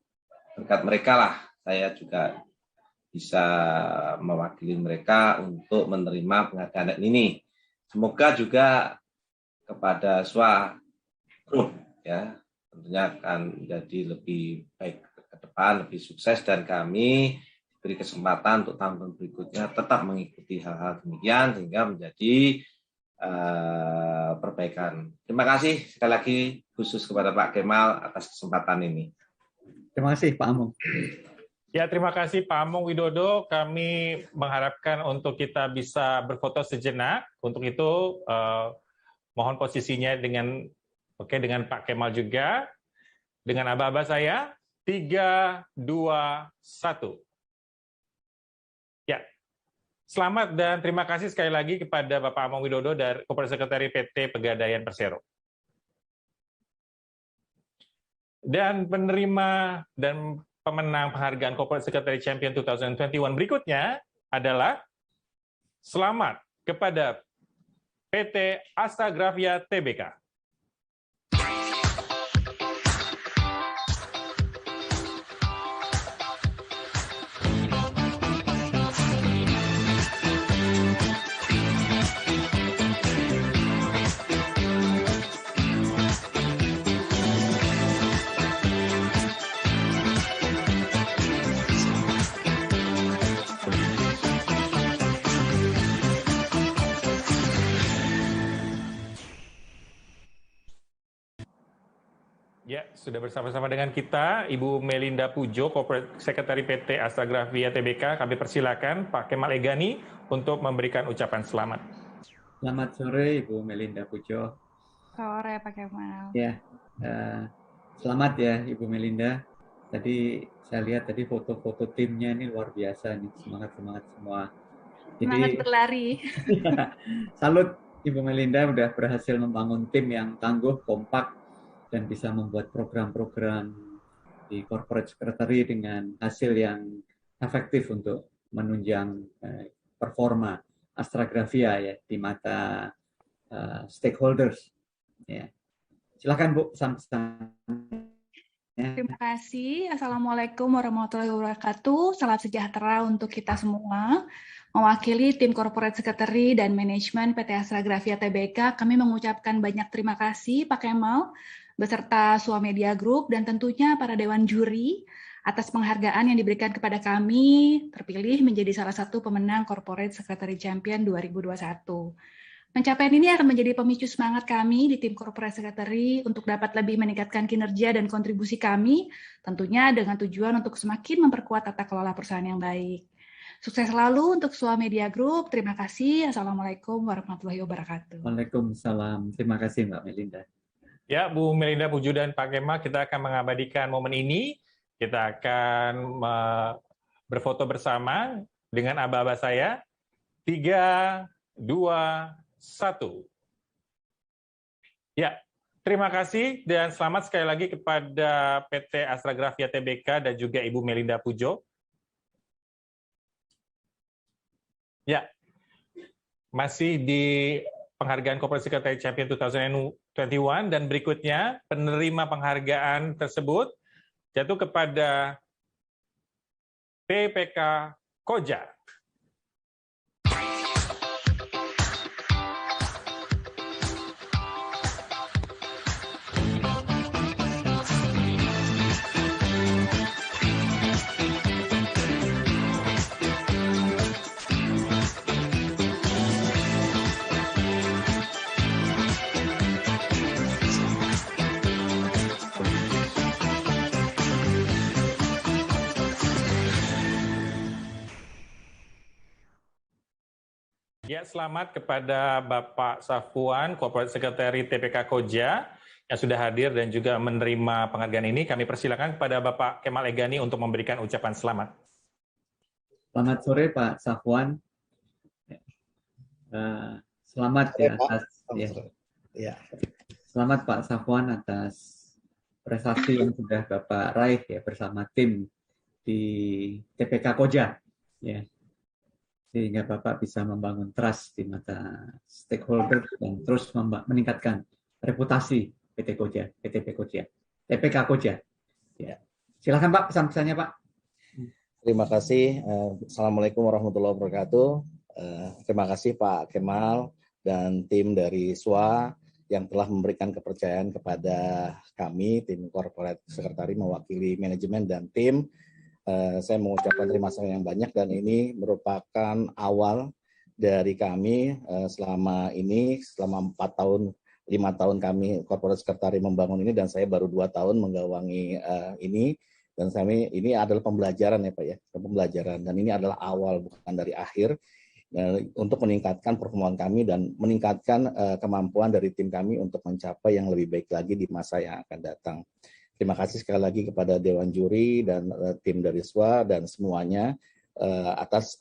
berkat mereka lah saya juga bisa mewakili mereka untuk menerima penghargaan ini. Semoga juga kepada SWA Group ya tentunya akan menjadi lebih baik ke depan, lebih sukses, dan kami diberi kesempatan untuk tahun berikutnya tetap mengikuti hal-hal demikian sehingga menjadi perbaikan. Terima kasih sekali lagi khusus kepada Pak Kemal atas kesempatan ini. Terima kasih Pak Among. Ya, terima kasih Pak Among Widodo. Kami mengharapkan untuk kita bisa berfoto sejenak. Untuk itu mohon posisinya dengan dengan Pak Kemal juga. Dengan aba-aba saya, 3, 2, 1. Ya, selamat dan terima kasih sekali lagi kepada Bapak Among Widodo dari Corporate Secretary PT Pegadaian Persero. Dan penerima dan pemenang penghargaan Corporate Secretary Champion 2021 berikutnya adalah selamat kepada PT Astagrafia Tbk. Ya, sudah bersama-sama dengan kita Ibu Melinda Pujo, Corporate Secretary PT Astagrafia Tbk. Kami persilakan Pak Kemal Egani untuk memberikan ucapan selamat. Selamat sore Ibu Melinda Pujo. Sore Pak Kemal. Ya, selamat ya Ibu Melinda. Tadi saya lihat tadi foto-foto timnya ini luar biasa nih, semangat-semangat semua. Jadi, semangat berlari. Salut Ibu Melinda udah berhasil membangun tim yang tangguh, kompak, dan bisa membuat program-program di Corporate Secretary dengan hasil yang efektif untuk menunjang performa Astagrafia ya di mata stakeholders. Ya. Silakan Bu, pesan-pesan. Terima kasih. Assalamualaikum warahmatullahi wabarakatuh. Salam sejahtera untuk kita semua. Mewakili tim Corporate Secretary dan Manajemen PT Astagrafia Tbk, kami mengucapkan banyak terima kasih Pak Kemal beserta SWA Media Group dan tentunya para Dewan Juri atas penghargaan yang diberikan kepada kami terpilih menjadi salah satu pemenang Corporate Secretary Champion 2021. Pencapaian ini akan menjadi pemicu semangat kami di tim Corporate Secretary untuk dapat lebih meningkatkan kinerja dan kontribusi kami, tentunya dengan tujuan untuk semakin memperkuat tata kelola perusahaan yang baik. Sukses selalu untuk SWA Media Group. Terima kasih. Assalamualaikum warahmatullahi wabarakatuh. Waalaikumsalam. Terima kasih Mbak Melinda. Ya, Bu Melinda Pujo dan Pak Kemal, kita akan mengabadikan momen ini. Kita akan berfoto bersama dengan aba-aba saya. 3, 2, 1. Ya, terima kasih dan selamat sekali lagi kepada PT Astragrafia Tbk dan juga Ibu Melinda Pujo. Ya, masih di penghargaan Corporate Secretary Champion 2021 dan berikutnya penerima penghargaan tersebut jatuh kepada TPK Koja. Ya, selamat kepada Bapak Safwan, Corporate Secretary TPK Koja, yang sudah hadir dan juga menerima penghargaan ini. Kami persilakan kepada Bapak Kemal Egani untuk memberikan ucapan selamat. Selamat sore Pak Safwan. Selamat ya atas selamat Pak Safwan atas prestasi yang sudah Bapak raih ya bersama tim di TPK Koja ya. Sehingga Bapak bisa membangun trust di mata stakeholder dan terus meningkatkan reputasi PT Koja, PTP Koja, TPK Koja. Ya. Silakan Pak pesan-pesannya Pak. Terima kasih. Assalamualaikum warahmatullahi wabarakatuh. Terima kasih Pak Kemal dan tim dari SWA yang telah memberikan kepercayaan kepada kami, tim Corporate Secretary mewakili manajemen dan tim. Saya mengucapkan terima kasih yang banyak dan ini merupakan awal dari kami selama 4 tahun, 5 tahun kami Corporate Secretary membangun ini dan saya baru 2 tahun menggawangi ini dan ini adalah pembelajaran ya Pak ya, pembelajaran dan ini adalah awal bukan dari akhir untuk meningkatkan performa kami dan meningkatkan kemampuan dari tim kami untuk mencapai yang lebih baik lagi di masa yang akan datang. Terima kasih sekali lagi kepada Dewan Juri dan tim dari SWA dan semuanya atas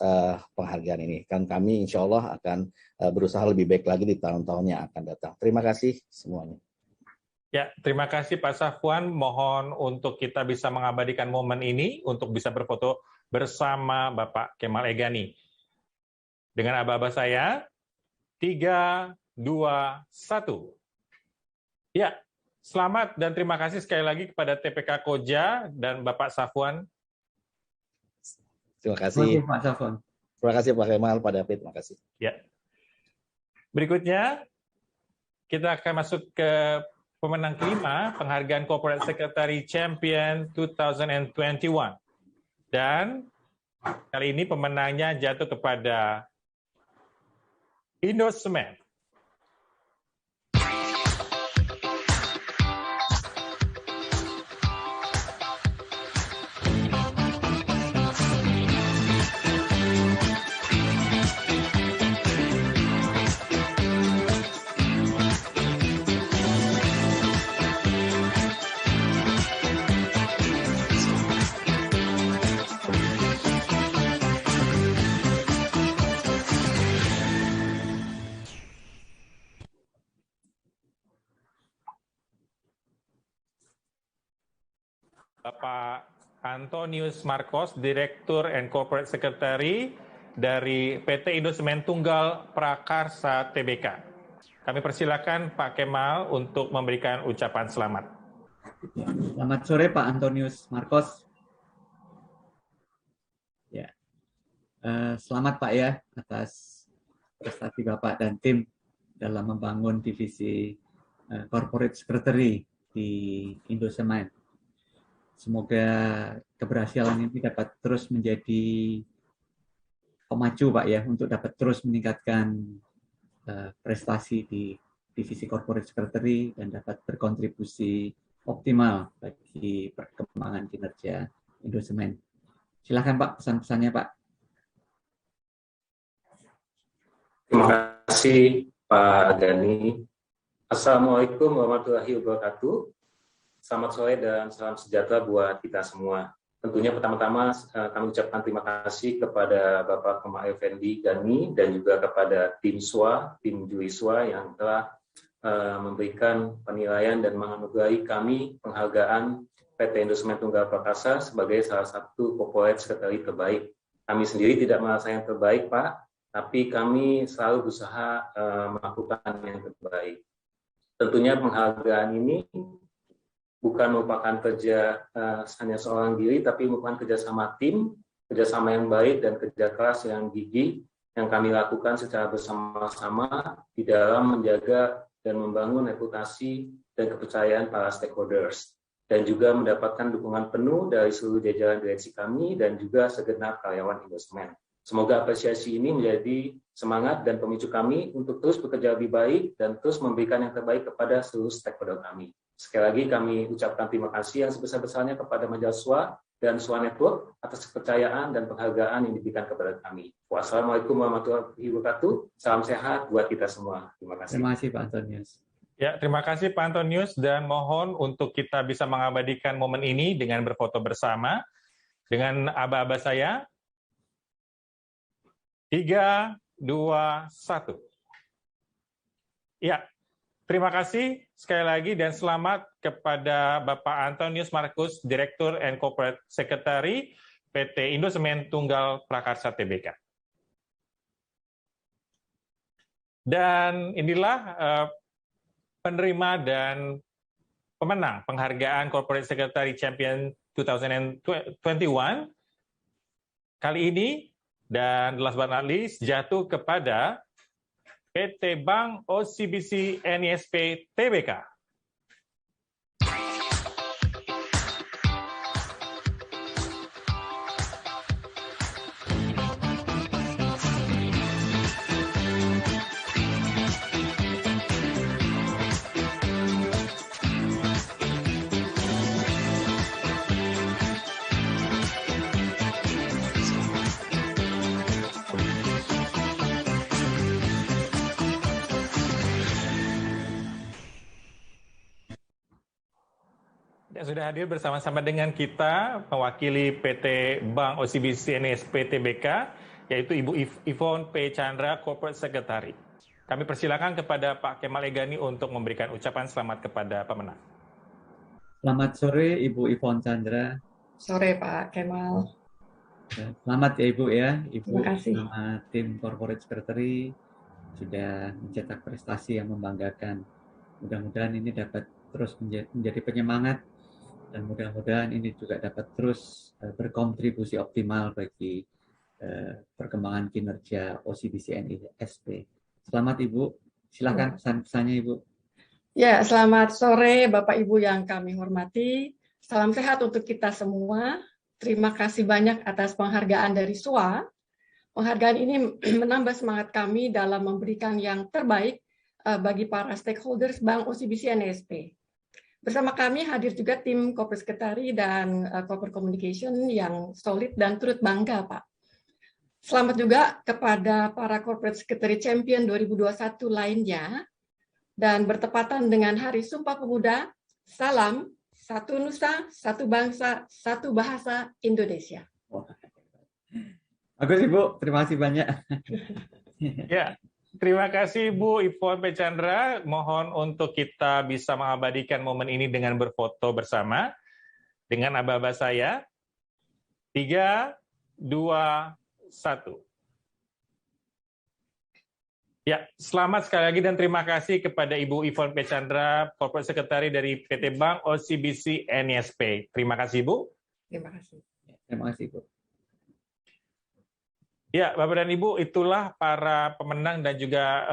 penghargaan ini. Kan kami insya Allah akan berusaha lebih baik lagi di tahun-tahun yang akan datang. Terima kasih semuanya. Ya, terima kasih Pak Safwan. Mohon untuk kita bisa mengabadikan momen ini untuk bisa berfoto bersama Bapak Kemal Egani. Dengan aba-aba saya, 3, 2, 1. Ya. Selamat dan terima kasih sekali lagi kepada TPK Koja dan Bapak Safwan. Terima kasih Pak Safwan. Terima kasih Pak Kemal, Pak David, terima kasih. Ya. Berikutnya kita akan masuk ke pemenang kelima penghargaan Corporate Secretary Champion 2021. Dan kali ini pemenangnya jatuh kepada Indosement. Bapak Antonius Marcos, Direktur and Corporate Secretary dari PT Indosement Tunggal Prakarsa Tbk. Kami persilakan Pak Kemal untuk memberikan ucapan selamat. Selamat sore Pak Antonius Marcos. Ya, selamat Pak ya atas prestasi Bapak dan tim dalam membangun divisi Corporate Secretary di Indosement. Semoga keberhasilan ini dapat terus menjadi pemacu Pak ya untuk dapat terus meningkatkan prestasi di divisi Corporate Secretary dan dapat berkontribusi optimal bagi perkembangan kinerja Indosement. Silakan Pak pesan-pesannya Pak. Terima kasih Pak Gani. Assalamualaikum warahmatullahi wabarakatuh. Selamat sore dan salam sejahtera buat kita semua. tentunya pertama-tama kami ucapkan terima kasih kepada Bapak Kemal Effendi Gani dan juga kepada tim SWA, tim juri SWA yang telah memberikan penilaian dan menganugerahi kami penghargaan PT Indosemen Tunggal Prakasa sebagai salah satu corporate secretary terbaik. Kami sendiri tidak merasa yang terbaik, Pak, tapi kami selalu berusaha melakukan yang terbaik. Tentunya penghargaan ini bukan merupakan kerja hanya seorang diri, tapi merupakan kerjasama tim, kerjasama yang baik dan kerja keras yang gigih yang kami lakukan secara bersama-sama di dalam menjaga dan membangun reputasi dan kepercayaan para stakeholders, dan juga mendapatkan dukungan penuh dari seluruh jajaran direksi kami dan juga segenap karyawan Indosemen. Semoga apresiasi ini menjadi semangat dan pemicu kami untuk terus bekerja lebih baik dan terus memberikan yang terbaik kepada seluruh stakeholder kami. Sekali lagi kami ucapkan terima kasih yang sebesar-besarnya kepada Majelis SWA dan SWA Network atas kepercayaan dan penghargaan yang diberikan kepada kami. Wassalamualaikum warahmatullahi wabarakatuh. Salam sehat buat kita semua. Terima kasih. Terima kasih Pak Antonius. Ya, terima kasih Pak Antonius, dan mohon untuk kita bisa mengabadikan momen ini dengan berfoto bersama dengan aba-aba saya. 3, 2, 1. Ya, terima kasih sekali lagi dan selamat kepada Bapak Antonius Markus, Direktur and Corporate Secretary PT Indosemen Tunggal Prakarsa Tbk. Dan inilah penerima dan pemenang penghargaan Corporate Secretary Champion 2021 kali ini. Dan last but not least, jatuh kepada PT Bank OCBC NISP Tbk. Yang sudah hadir bersama-sama dengan kita mewakili PT Bank OCBC NISP Tbk, yaitu Ibu Yvonne P. Chandra, Corporate Secretary. Kami persilakan kepada Pak Kemal Egani untuk memberikan ucapan selamat kepada pemenang. Selamat sore Ibu Yvonne Chandra. Sore Pak Kemal. Selamat ya Ibu ya. Ibu Terima kasih. sama tim Corporate Secretary sudah mencetak prestasi yang membanggakan. Mudah-mudahan ini dapat terus menjadi penyemangat dan mudah-mudahan ini juga dapat terus berkontribusi optimal bagi perkembangan kinerja OCBC NISP. Selamat Ibu. Silakan pesan-pesannya Ibu. Ya, selamat sore Bapak Ibu yang kami hormati. Salam sehat untuk kita semua. Terima kasih banyak atas penghargaan dari SWA. Penghargaan ini menambah semangat kami dalam memberikan yang terbaik bagi para stakeholders Bank OCBC NISP. Bersama kami hadir juga tim Corporate Secretary dan Corporate Communication yang solid dan turut bangga, Pak. Selamat juga kepada para Corporate Secretary Champion 2021 lainnya. Dan bertepatan dengan Hari Sumpah Pemuda, salam, satu nusa, satu bangsa, satu bahasa Indonesia. Bagus Ibu, terima kasih banyak. Ya. Terima kasih Bu Yvonne P. Chandra. Mohon untuk kita bisa mengabadikan momen ini dengan berfoto bersama dengan aba-aba saya. 3, 2, 1. Ya, selamat sekali lagi dan terima kasih kepada Ibu Yvonne P. Chandra, Corporate Secretary dari PT Bank OCBC NISP. Terima kasih Bu. Terima kasih. Terima kasih Bu. Ya, Bapak dan Ibu, itulah para pemenang dan juga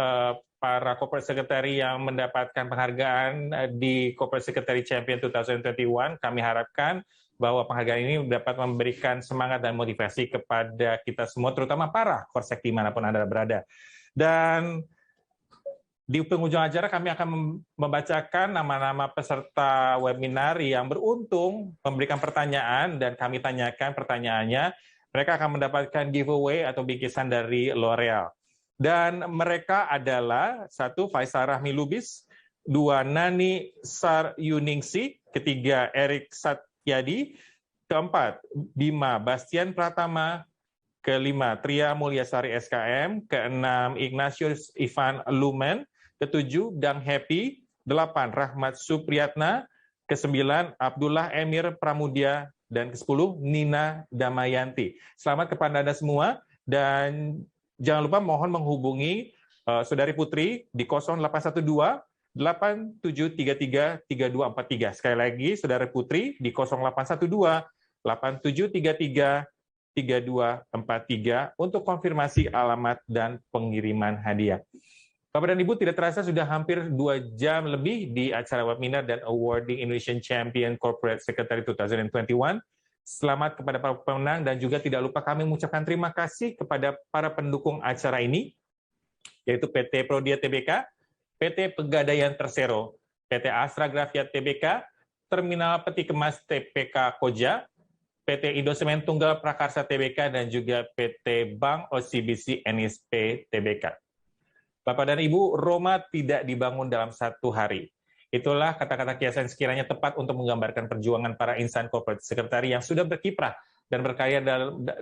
para Corporate Secretary yang mendapatkan penghargaan di Corporate Secretary Champion 2021. Kami harapkan bahwa penghargaan ini dapat memberikan semangat dan motivasi kepada kita semua, terutama para Korsek dimanapun Anda berada. Dan di penghujung acara kami akan membacakan nama-nama peserta webinar yang beruntung memberikan pertanyaan dan kami tanyakan pertanyaannya. Mereka akan mendapatkan giveaway atau bingkisan dari L'Oreal. Dan mereka adalah 1. Faisal Rahmi Lubis, 2. Nani Saryuningsi, 3. Erik Satyadi, Keempat, Bima Bastian Pratama. Kelima, Tria Mulyasari SKM. Keenam, Ignatius Ivan Lumen. Ketujuh, Dang Happy. 8, Rahmat Supriyatna. Ke-9, Abdullah Emir Pramudia. Dan ke-10, Nina Damayanti. Selamat kepada Anda semua. Dan jangan lupa mohon menghubungi Saudari Putri di 0812 8733-3243. Sekali lagi, Saudari Putri di 0812 8733-3243 untuk konfirmasi alamat dan pengiriman hadiah. Bapak dan Ibu, tidak terasa sudah hampir 2 jam lebih di acara webinar dan awarding Indonesian Champion Corporate Secretary 2021. Selamat kepada para pemenang dan juga tidak lupa kami mengucapkan terima kasih kepada para pendukung acara ini, yaitu PT Prodia Tbk, PT Pegadaian Persero, PT Astragrafia Tbk, Terminal Peti Kemas TPK Koja, PT Indosemen Tunggal Prakarsa Tbk, dan juga PT Bank OCBC NSP Tbk. Bapak dan Ibu, Roma tidak dibangun dalam 1 hari. Itulah kata-kata kiasan sekiranya tepat untuk menggambarkan perjuangan para insan corporate secretary yang sudah berkiprah dan berkarya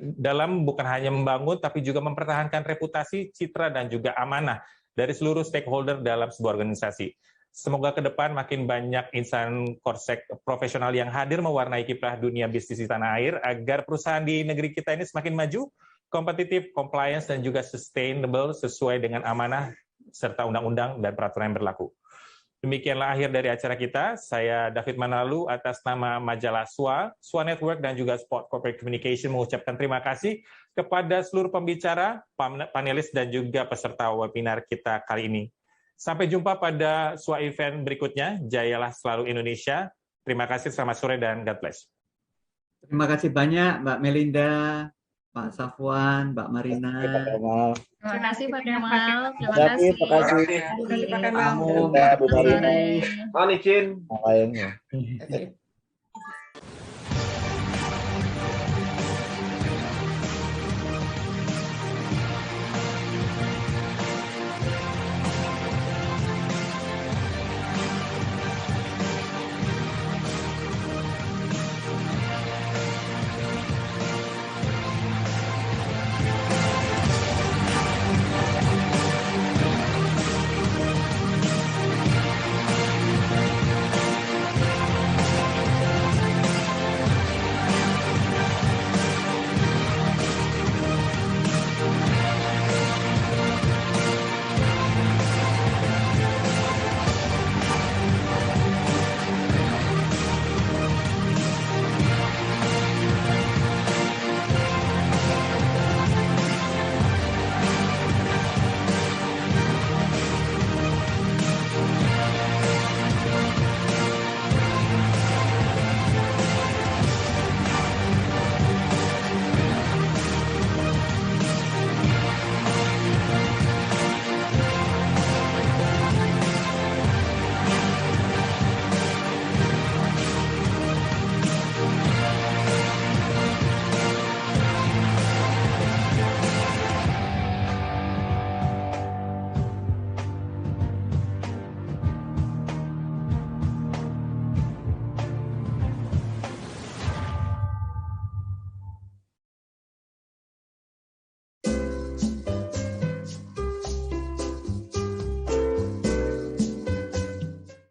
dalam bukan hanya membangun, tapi juga mempertahankan reputasi, citra, dan juga amanah dari seluruh stakeholder dalam sebuah organisasi. Semoga ke depan makin banyak insan korsek profesional yang hadir mewarnai kiprah dunia bisnis di tanah air agar perusahaan di negeri kita ini semakin maju, kompetitif, compliance, dan juga sustainable sesuai dengan amanah serta undang-undang dan peraturan yang berlaku. Demikianlah akhir dari acara kita. Saya David Manalu atas nama majalah SWA Network, dan juga Sport Corporate Communication mengucapkan terima kasih kepada seluruh pembicara, panelis, dan juga peserta webinar kita kali ini. Sampai jumpa pada SWA event berikutnya. Jayalah selalu Indonesia. Terima kasih, selamat sore, dan God bless. Terima kasih banyak Mbak Melinda, Pak Safwan, Mbak Marina. Terima kasih Pak Kemal. Terima kasih. Terima kasih. Terima kasih Pak Kemal. Bu Marina. Mohon izin. Lainnya.